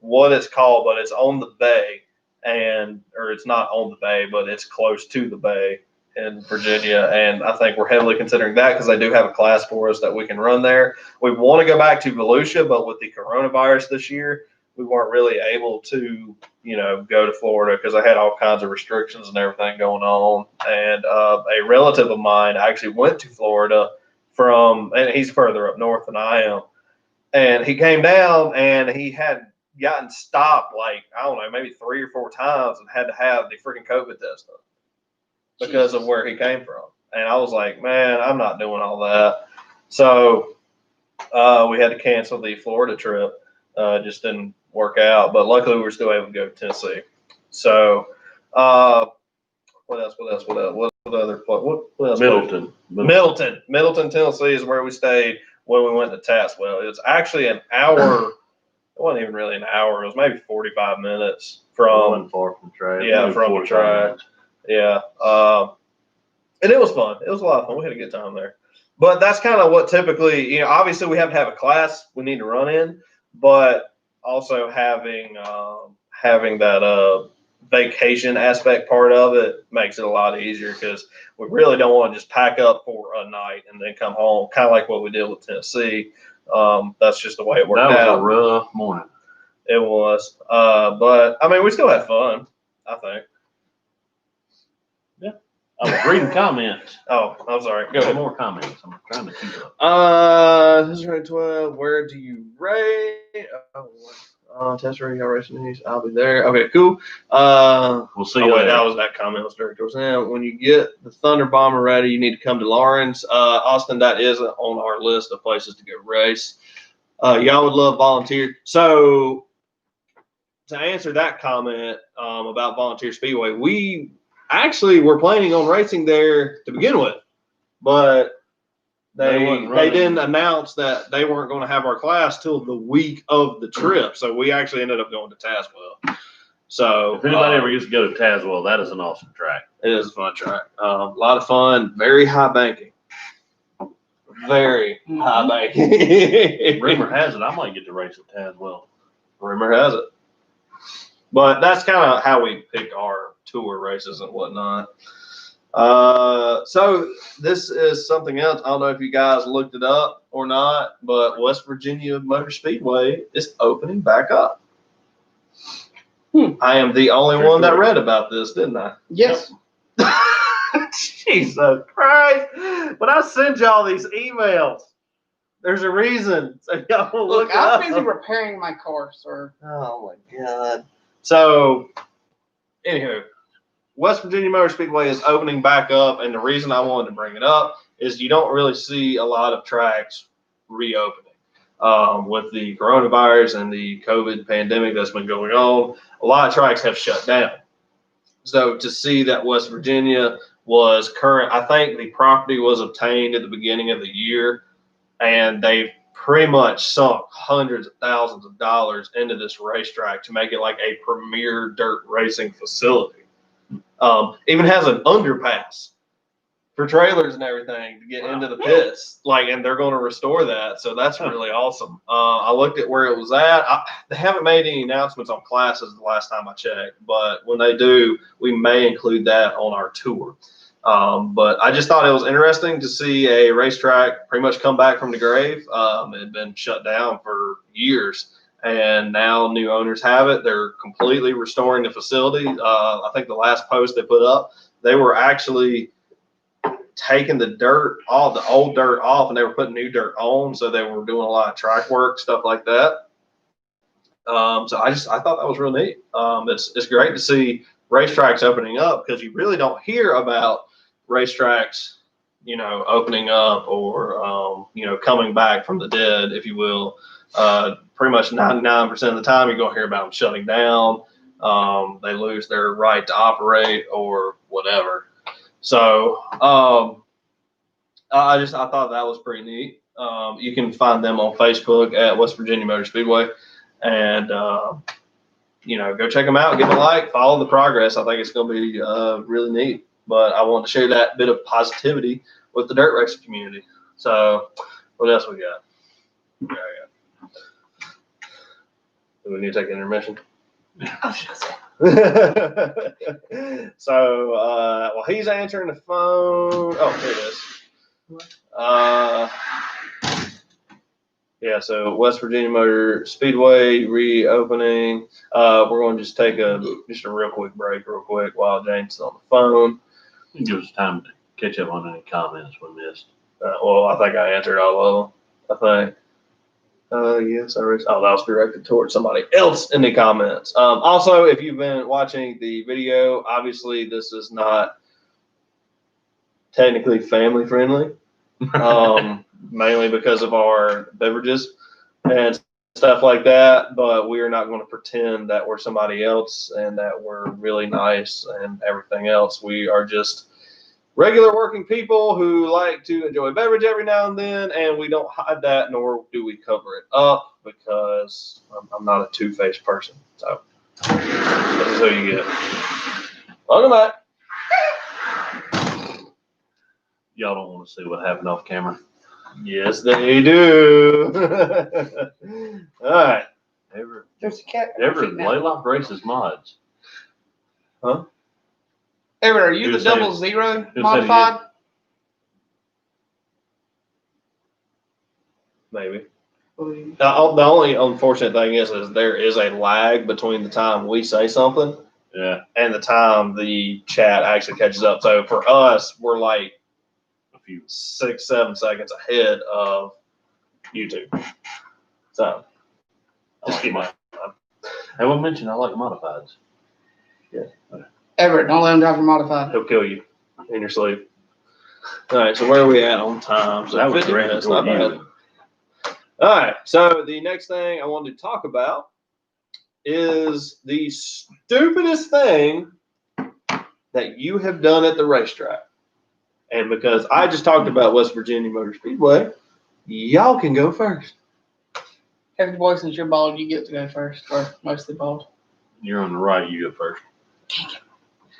what it's called, but it's on the bay, or it's not on the bay, but it's close to the bay in Virginia. And I think we're heavily considering that because they do have a class for us that we can run there. We want to go back to Volusia, but with the coronavirus this year, we weren't really able to, go to Florida because I had all kinds of restrictions and everything going on. And a relative of mine actually went to Florida and he's further up north than I am. And he came down and he had gotten stopped like, I don't know, maybe 3 or 4 times and had to have the freaking COVID test done because of where he came from. And I was like, man, I'm not doing all that. So we had to cancel the Florida trip. Just didn't work out, but luckily we were still able to go to Tennessee. So, what else? What other place? What else? Middleton, Tennessee is where we stayed when we went to Tazewell. It's actually an hour. It wasn't even really an hour. It was maybe 45 minutes from far from the track. Yeah, from the track. Yeah. And it was fun. It was a lot of fun. We had a good time there. But that's kind of what typically, obviously we have to have a class we need to run in, but also having that vacation aspect part of it makes it a lot easier because we really don't want to just pack up for a night and then come home, kind of like what we did with Tennessee. That's just the way it worked out. That was a rough morning. It was. But, I mean, we still had fun, I think. Yeah. I was reading comments. Oh, I'm sorry. Go Go ahead. more comments. I'm trying to keep up. This is right 12. Where do you rate? Test rate, y'all racing these. I'll be there. Okay, cool. We'll see you wait, there. that comment was directed towards him. When you get the Thunder Bomber ready, you need to come to Lawrence. Austin, that is on our list of places to go race. Y'all would love volunteer. So to answer that comment about Volunteer Speedway, we actually were planning on racing there to begin with, but they didn't announce that they weren't going to have our class till the week of the trip. So we actually ended up going to Tazewell. So If anybody ever used to go to Tazewell, that is an awesome track. It is a fun track. A lot of fun, very high banking. Very high banking. Rumor has it I might get to race at Tazewell. Rumor has it. But that's kind of how we pick our tour races and whatnot. So this is something else. I don't know if you guys looked it up or not, but West Virginia Motor Speedway is opening back up. I am the only one that read about this, didn't I? Yes. Jesus Christ. But I send y'all these emails. There's a reason. So y'all will look it I'm up. busy repairing my car, sir. Oh my God. So, anywho, West Virginia Motor Speedway is opening back up, and the reason I wanted to bring it up is you don't really see a lot of tracks reopening. With the coronavirus and the COVID pandemic that's been going on, a lot of tracks have shut down. So to see that West Virginia was current, I think the property was obtained at the beginning of the year, and they've pretty much sunk hundreds of thousands of dollars into this racetrack to make it like a premier dirt racing facility. Even has an underpass for trailers and everything to get into the pits, and they're going to restore that. So that's really awesome. I looked at where it was at. They haven't made any announcements on classes the last time I checked, but when they do, we may include that on our tour. But I just thought it was interesting to see a racetrack pretty much come back from the grave. It had been shut down for years, and now new owners have it. They're completely restoring the facility. I think the last post they put up, they were actually taking the dirt off, the old dirt off, and they were putting new dirt on. So they were doing a lot of track work, stuff like that. So I thought that was real neat. It's great to see racetracks opening up, because you really don't hear about racetracks, opening up or, coming back from the dead, if you will. Pretty much 99% of the time you're going to hear about them shutting down. They lose their right to operate or whatever. So I thought that was pretty neat. You can find them on Facebook at West Virginia Motor Speedway, and go check them out, give them a like, follow the progress. I think it's going to be really neat. But I wanted to share that bit of positivity with the dirt racing community. So what else we got? Do we need to take an intermission? So while he's answering the phone, here it is. Yeah, so West Virginia Motor Speedway reopening. We're going to just take a real quick break while James is on the phone. It gives us time to catch up on any comments we missed. Well, I think I answered all of them. I think. Yes, that was directed towards somebody else in the comments. Also, if you've been watching the video, obviously this is not technically family friendly, mainly because of our beverages and stuff like that. But we are not going to pretend that we're somebody else and that we're really nice and everything else. We are just regular working people who like to enjoy a beverage every now and then, and we don't hide that, nor do we cover it up, because I'm not a two-faced person. So this is who you get. Welcome back. Y'all don't want to see what happened off camera. Yes, they do. All right. There's a cat. Laylock races mods. Huh? Everett, are you the 00 modified? Maybe. The only unfortunate thing is there is a lag between the time we say something Yeah. and the time the chat actually catches up. So for us, we're like A few. 6-7 seconds ahead of YouTube. So just keep my. Have I mentioned I like modifieds? Everett, don't let him drive your modified. He'll kill you in your sleep. All right, so where are we at on time? So That was 50 directed minutes, not toward bad. you. All right, so the next thing I wanted to talk about is the stupidest thing that you have done at the racetrack. And because I just talked about West Virginia Motor Speedway, y'all can go first. Every boy, since you're bald, you get to go first, or mostly bald. You're on the right. You go first.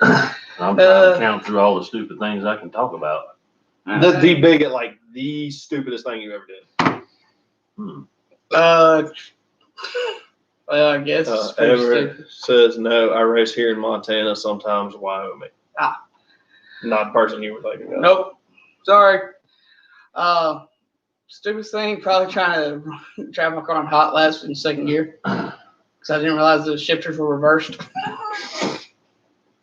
I'm trying to count through all the stupid things I can talk about. The stupidest thing you ever did. Well, I guess it's pretty Everett stupid. says no. I race here in Montana, sometimes Wyoming. Not the person you were thinking of. Nope. Sorry. Stupidest thing, probably trying to drive my car on hot laps in second gear. Because I didn't realize the shifters were reversed.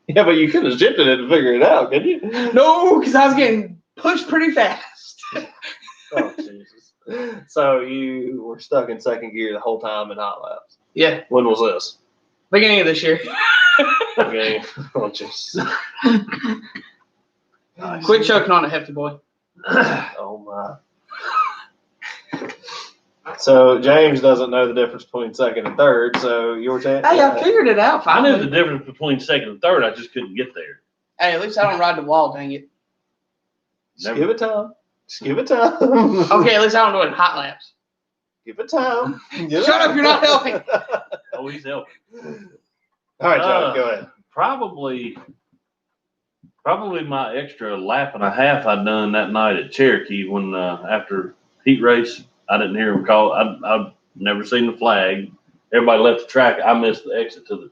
Yeah, but you could have shifted it to figure it out, couldn't you? No, because I was getting pushed pretty fast. Oh, Jesus. So you were stuck in second gear the whole time in hot laps. Yeah, When was this? beginning of this year. Okay. Oh, jeez. Quit choking on it, hefty boy. Oh, my. So James doesn't know the difference between second and third, so your chance. Hey, I figured it out I finally. knew the difference between second and third. I just couldn't get there. Hey, at least I don't ride the wall, dang it. Just give it time. Just give it time. Okay, at least I don't do it in hot laps. Give it time. Shut up, you're not helping. Oh, he's helping. All right, John, go ahead. Probably my extra lap and a half I done that night at Cherokee when after heat race, I didn't hear him call. I've never seen the flag. Everybody left the track. I missed the exit to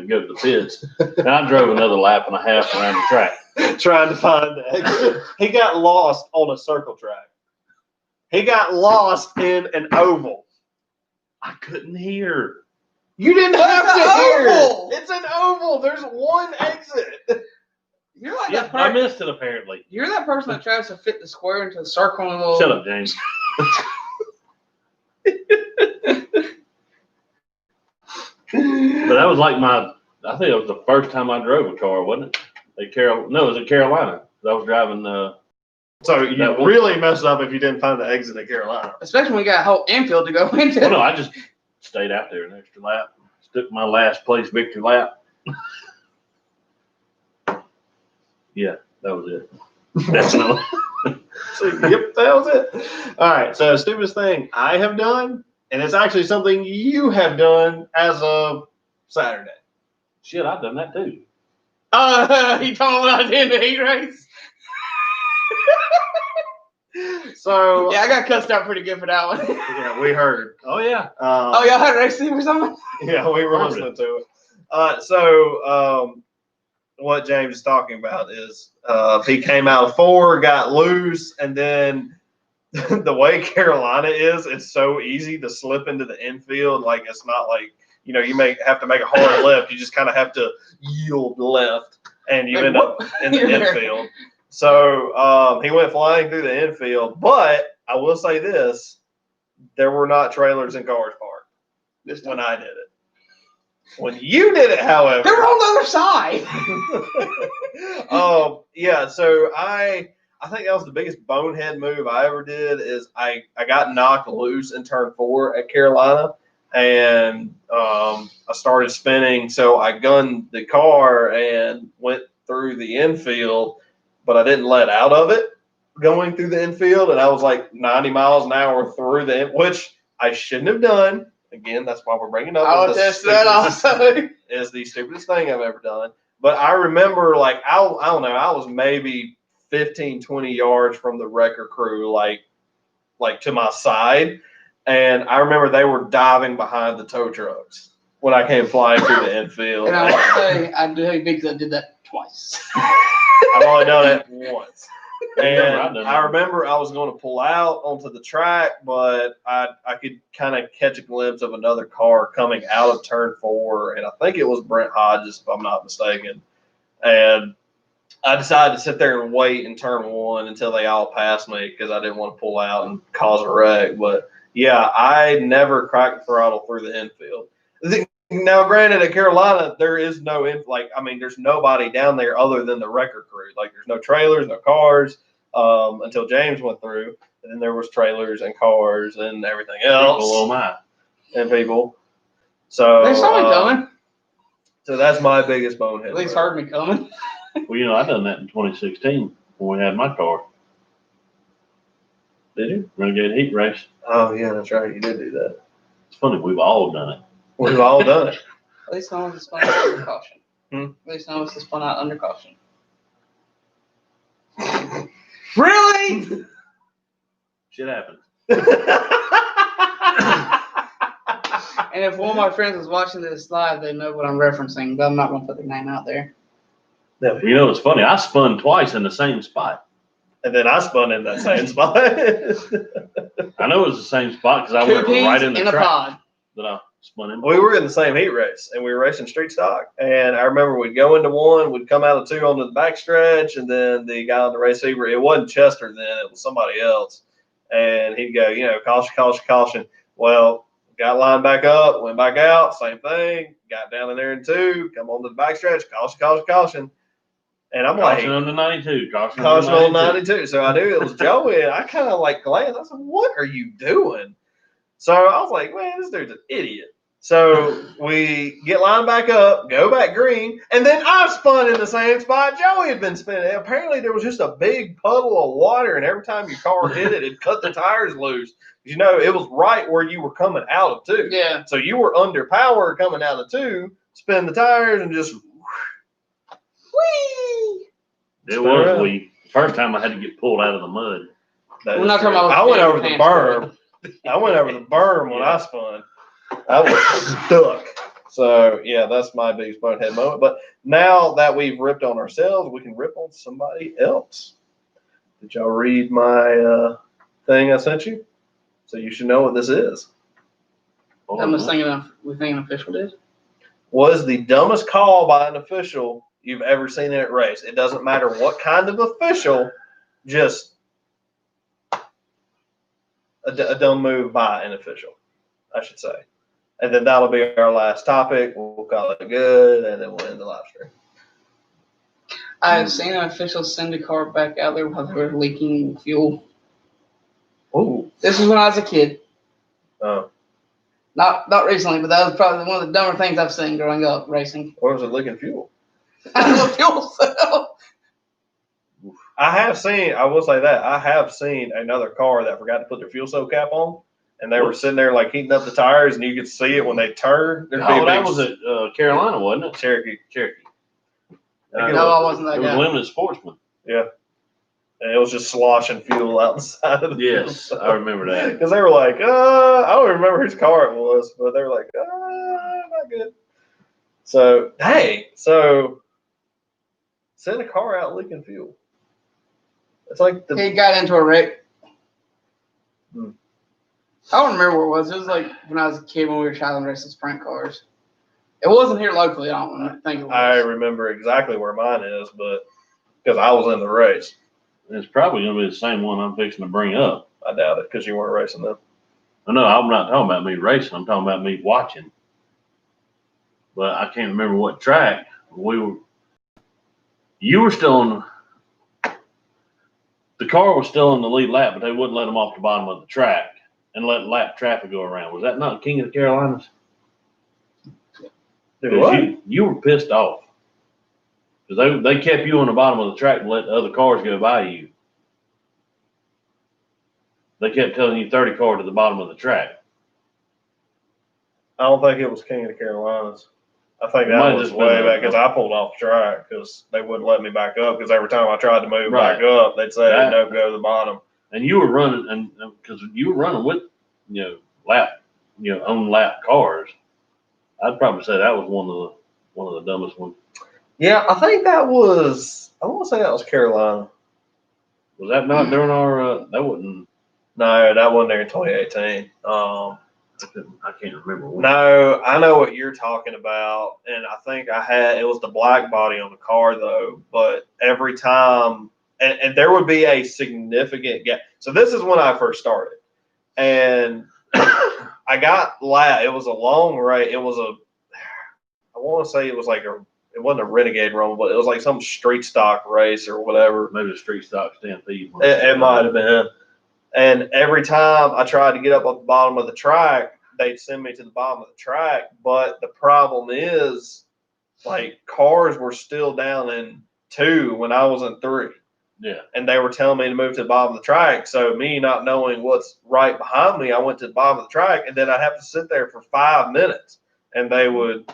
go to the pits, and I drove another lap and a half around the track Trying to find the exit. He got lost on a circle track. He got lost in an oval. I couldn't hear. You didn't have It's to an hear oval. it. It's an oval. There's one exit. You're like Yeah, that I person. missed it apparently. You're that person that tries to fit the square into the circle in a little. Shut up, James. But that was like I think it was the first time I drove a car, wasn't it? It was in Carolina. I was driving. So you really messed up if you didn't find the exit at Carolina. Especially when we got a whole infield to go into. Well, no, I just stayed out there an extra lap. Took my last place victory lap. Yeah, that was it. Definitely. So, yep, that was it. All right. So stupidest thing I have done, and it's actually something you have done as of Saturday. Shit, I've done that too. He told me what I did in the heat race. So Yeah, I got cussed out pretty good for that one. yeah, we heard. Oh yeah. Oh, y'all had racing or something? Yeah, we were listening to it. What James is talking about is he came out of 4, got loose, and then the way Carolina is, it's so easy to slip into the infield. Like, it's not like, you may have to make a hard left. You just kind of have to yield left, and you end up in the infield. So he went flying through the infield. But I will say this, there were not trailers and cars parked this when I did it. When you did it, however, They were on the other side. Yeah, so I think that was the biggest bonehead move I ever did. Is I got knocked loose in turn 4 at Carolina, and I started spinning. So I gunned the car and went through the infield, but I didn't let out of it going through the infield, and I was like 90 miles an hour through which I shouldn't have done. Again, that's why we're bringing up. I'll test that also. Is the stupidest thing I've ever done. But I remember, like, I don't know, I was maybe 15, 20 yards from the wrecker crew, like to my side. And I remember they were diving behind the tow trucks when I came flying through the infield. And I will say, I do because I did that twice. I've only done it once. And I remember I was going to pull out onto the track, but I could kind of catch a glimpse of another car coming out of turn 4, and I think it was Brent Hodges, if I'm not mistaken. And I decided to sit there and wait in turn 1 until they all passed me because I didn't want to pull out and cause a wreck. But yeah, I never cracked the throttle through the infield. Now, granted, at Carolina, there is no there's nobody down there other than the wrecker crew. Like, there's no trailers, no cars, until James went through, and then there was trailers and cars and everything else. People, oh my, and people. So they saw me coming. So that's my biggest bonehead. At least heard me coming. Well, I done that in 2016 when we had my car. Did you? Renegade Heat Race. Oh yeah, that's right. You did do that. It's funny, we've all done it. We've all done it. At least no one's spun out under caution. At least no one's spun out under caution. Really? Shit happens. And if one of my friends was watching this live, they know what I'm referencing, but I'm not going to put their name out there. No. You know, it's funny. I spun twice in the same spot. And then I spun in that same spot. I know it was the same spot because I went right in the track pod that I spun in. We were in the same heat race, and we were racing street stock. And I remember we'd go into 1, we'd come out of 2 onto the back stretch, and then the guy on the receiver, it wasn't Chester then, it was somebody else. And he'd go, caution, caution, caution. Well, got lined back up, went back out, same thing. Got down in there in 2, come on to the back stretch, caution, caution, caution. And I'm caution like, on the 92, caution on 92. So I knew it was Joey, and I kind of glanced. I said, what are you doing? So I was like, man, this dude's an idiot. So we get lined back up, go back green, and then I spun in the same spot Joey had been spinning. Apparently there was just a big puddle of water, and every time your car hit it, it cut the tires loose. It was right where you were coming out of 2. Yeah. So you were under power coming out of 2, spin the tires, and just whee! It was wee. First time I had to get pulled out of the mud. We're not talking about I went over the berm. I went over the berm when I spun. I was stuck. So, yeah, that's my biggest bonehead moment. But now that we've ripped on ourselves, we can rip on somebody else. Did y'all read my thing I sent you? So you should know what this is. Dumbest thing we think an official did? Was the dumbest call by an official you've ever seen in a race. It doesn't matter what kind of official, just a dumb move by an official, I should say. And then that'll be our last topic. We'll call it good, and then we'll end the live stream. I have seen an official send a car back out there while they were leaking fuel. Ooh. This was when I was a kid. Oh. Not recently, but that was probably one of the dumber things I've seen growing up racing. Or was it leaking fuel? I don't know, fuel cell. I will say that, I have seen another car that forgot to put their fuel cell cap on, and they were sitting there heating up the tires, and you could see it when they turned. That was at Carolina, wasn't it? Cherokee. No, I wasn't that guy. It was Limited Sportsman. Yeah. And it was just sloshing fuel out the side of the Yes, I remember that. Because they were like, I don't remember whose car it was, but they were like, not good. So, send a car out leaking fuel. It's like he got into a wreck. I don't remember where it was. It was when I was a kid when we were child racing sprint cars. It wasn't here locally. I don't think it was. I remember exactly where mine is, but because I was in the race. It's probably going to be the same one I'm fixing to bring up. I doubt it because you weren't racing them. No, I'm not talking about me racing. I'm talking about me watching. But I can't remember what track you were still on. The car was still in the lead lap, but they wouldn't let them off the bottom of the track and let lap traffic go around. Was that not King of the Carolinas? You were pissed off. Because they kept you on the bottom of the track and let the other cars go by you. They kept telling you 30 car to the bottom of the track. I don't think it was King of the Carolinas. I think that was way back because I pulled off the track because they wouldn't let me back up because every time I tried to move back up, they'd say, no, go to the bottom. And you were running, and because you were running with, on lap cars. I'd probably say that was one of the dumbest ones. Yeah, I think I want to say that was Carolina. Was that not during our? That wasn't. No, that wasn't there in 2018. I can't remember. No, I know what you're talking about, and I think it was the black body on the car though. But every time, and there would be a significant gap. So this is when I first started, and I got lap. It was a long race. It was I want to say it was like it wasn't a Renegade Rumble, but it was like some street stock race or whatever. Maybe the street stock stampede. It might have been. And every time I tried to get up at the bottom of the track, they'd send me to the bottom of the track. But the problem is, like, cars were still down in 2 when I was in 3. Yeah. And they were telling me to move to the bottom of the track. So me not knowing what's right behind me, I went to the bottom of the track, and then I'd have to sit there for 5 minutes. And they would,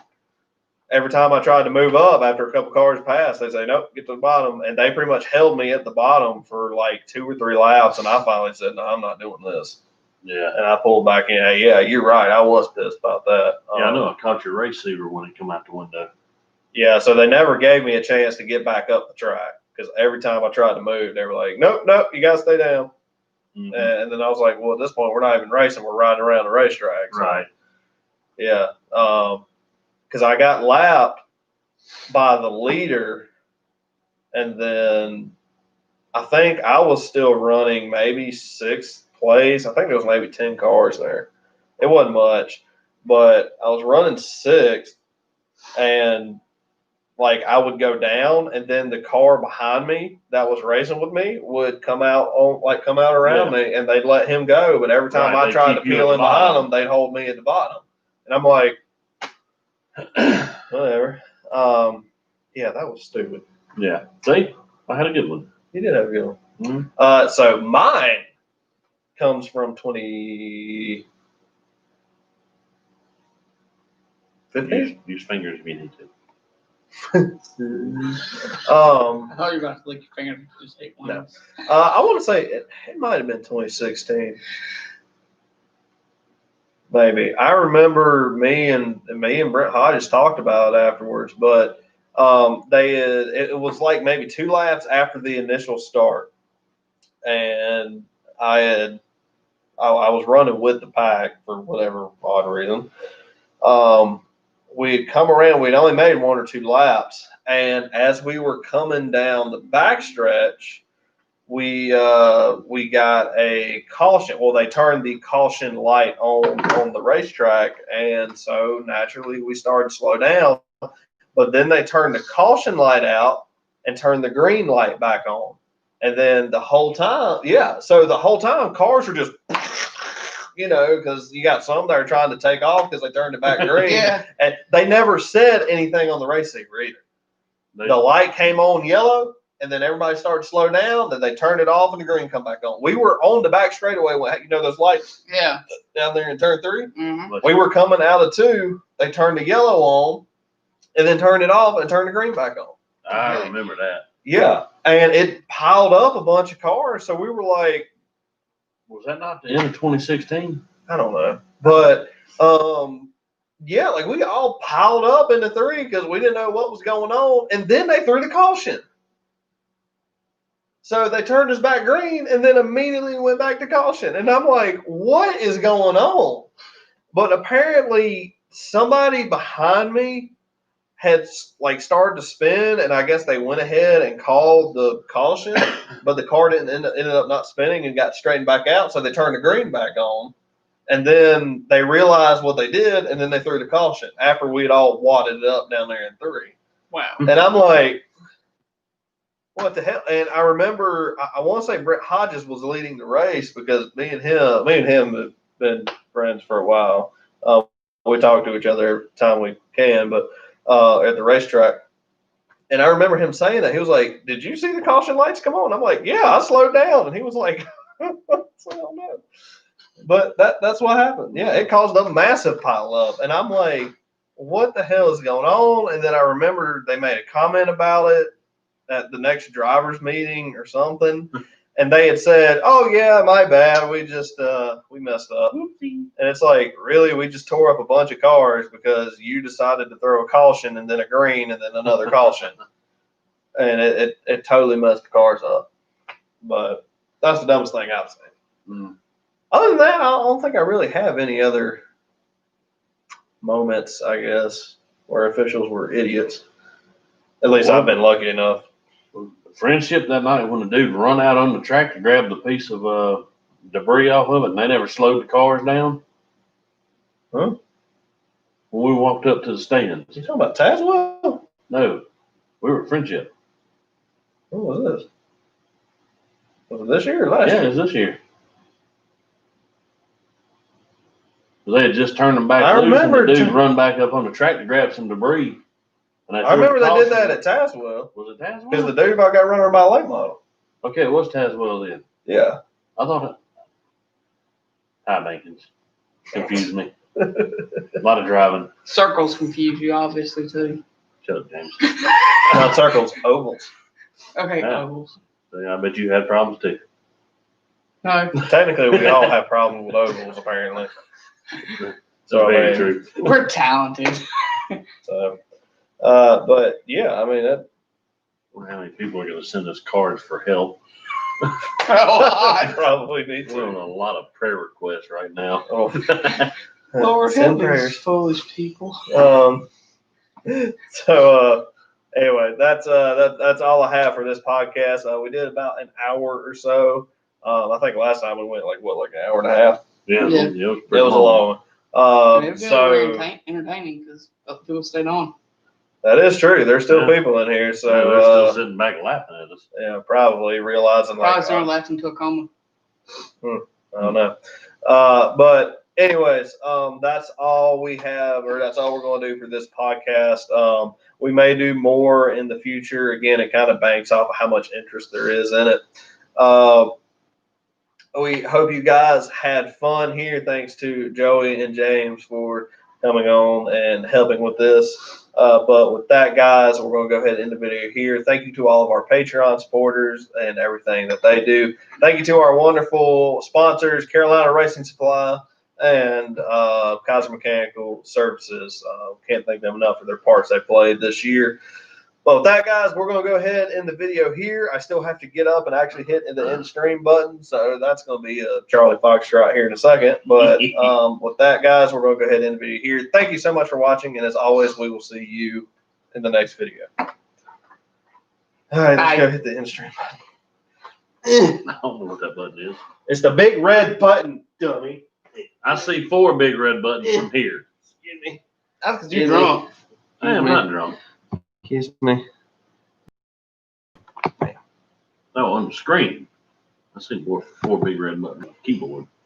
every time I tried to move up after a couple cars passed, they say, nope, get to the bottom. And they pretty much held me at the bottom for like 2 or 3 laps. And I finally said, no, I'm not doing this. Yeah. And I pulled back in. Hey, yeah, you're right. I was pissed about that. Yeah, I know. I caught your receiver when it come out the window. Yeah, so they never gave me a chance to get back up the track because every time I tried to move, they were like, nope, you got to stay down. Mm-hmm. And then I was like, well, at this point, we're not even racing. We're riding around the racetrack. So, right. Yeah. Because I got lapped by the leader, and then I think I was still running maybe 6th place. I think there was maybe 10 cars there. It wasn't much, but I was running 6th, and like I would go down, and then the car behind me that was racing with me would come out around me, and they'd let him go. But every time I tried to peel in behind them, they'd hold me at the bottom, and I'm like, whatever. Yeah, that was stupid. Yeah. See, I had a good one. You did have a good one. Mm-hmm. So mine comes from 2015. Use fingers if you need to. I thought you were going to lick your finger and just take one. No. I want to say it might have been 2016. Maybe. I remember me and Brent Hodges talked about it afterwards, but it was like maybe 2 laps after the initial start, and I was running with the pack for whatever odd reason. We'd come around, we'd only made 1 or 2 laps, and as we were coming down the backstretch, we got a caution. Well, they turned the caution light on the racetrack, and so naturally we started to slow down. But then they turned the caution light out and turned the green light back on. And then the whole time, cars are just, because you got some that are trying to take off because they turned it back green. Yeah. And they never said anything on the race secret either. The light came on yellow, and then everybody started to slow down. Then they turned it off, and the green come back on. We were on the back straightaway. Those lights down there in turn 3? Mm-hmm. We were coming out of 2. They turned the yellow on, and then turned it off and turned the green back on. I remember that. Yeah, and it piled up a bunch of cars. So we were like, was that not the end of 2016? I don't know. But, yeah, like we all piled up into 3 because we didn't know what was going on. And then they threw the caution. So they turned us back green and then immediately went back to caution. And I'm like, what is going on? But apparently somebody behind me had like started to spin, and I guess they went ahead and called the caution, but the car ended up not spinning and got straightened back out. So they turned the green back on, and then they realized what they did, and then they threw the caution after we had all wadded it up down there in 3. Wow. And I'm like, what the hell? And I remember, I want to say Brett Hodges was leading the race because me and him have been friends for a while. We talk to each other every time we can, but at the racetrack. And I remember him saying that. He was like, did you see the caution lights come on? I'm like, yeah, I slowed down. And he was like, I don't know. But that's what happened. Yeah, it caused a massive pile up. And I'm like, what the hell is going on? And then I remember they made a comment about it at the next driver's meeting or something. And they had said, oh, yeah, my bad. We just, we messed up. Oopsie. And it's like, really, we just tore up a bunch of cars because you decided to throw a caution and then a green and then another caution. And it totally messed the cars up. But that's the dumbest thing I've seen. Mm. Other than that, I don't think I really have any other moments, I guess, where officials were idiots. At least I've been lucky enough. Friendship that night when the dude run out on the track to grab the piece of debris off of it, and they never slowed the cars down. Huh? When we walked up to the stands. You talking about Tazewell? No, we were at Friendship. What was this? Was it this year or last Yeah, year? it was this year. They had just turned them back I loose, and the remember dude run back up on the track to grab some debris. And I remember they did that at Tazewell. Was it Tazewell? Because the dude about got run over by a late model. Okay, it was Tazewell then. Yeah. I thought it. High Bankins. Confused me. A lot of driving. Circles confuse you, obviously, too. Shut up, James. Not circles, ovals. Okay, Yeah. ovals. I bet you had problems too. No, Technically, we all have problems with ovals, apparently. So, Very true. we're talented. So, but yeah, I mean, that How many people are going to send us cards for help? Oh, probably need We're on to. a lot of prayer requests right now. Oh. Lord, Send help these prayers. foolish people. Anyway, that's all I have for this podcast. We did about an hour or so. I think last time we went like an hour and a half. Yeah, Yeah. it was It pretty was a long. long one. It was So very entertaining because people stayed on. that is true. There's still Yeah. people in here. So Yeah, they're still sitting back laughing at us. yeah, probably realizing Probably like started laughing to a coma. I don't know. But anyways, that's all we have, or that's all we're going to do for this podcast. We may do more in the future. Again, it kind of banks off of how much interest there is in it. We hope you guys had fun here. Thanks to Joey and James for coming on and helping with this. But with that, guys, we're going to go ahead and end the video here. Thank you to all of our Patreon supporters and everything that they do. Thank you to our wonderful sponsors, Carolina Racing Supply and Kaiser Mechanical Services. Can't thank them enough for their parts they played this year. Well, with that, guys, we're going to go ahead and end the video here. I still have to get up and actually hit the end stream button, so that's going to be a Charlie Foxtrot here in a second. But with that, guys, we're going to go ahead and end the video here. Thank you so much for watching, and as always, we will see you in the next video. All right, let's go hit the end stream button. I don't know what that button is. It's the big red button, dummy. I see 4 big red buttons from here. Excuse me. That's because you're drunk. I am not drunk. Kiss me. No, on the screen. I see 4 big red buttons on the keyboard.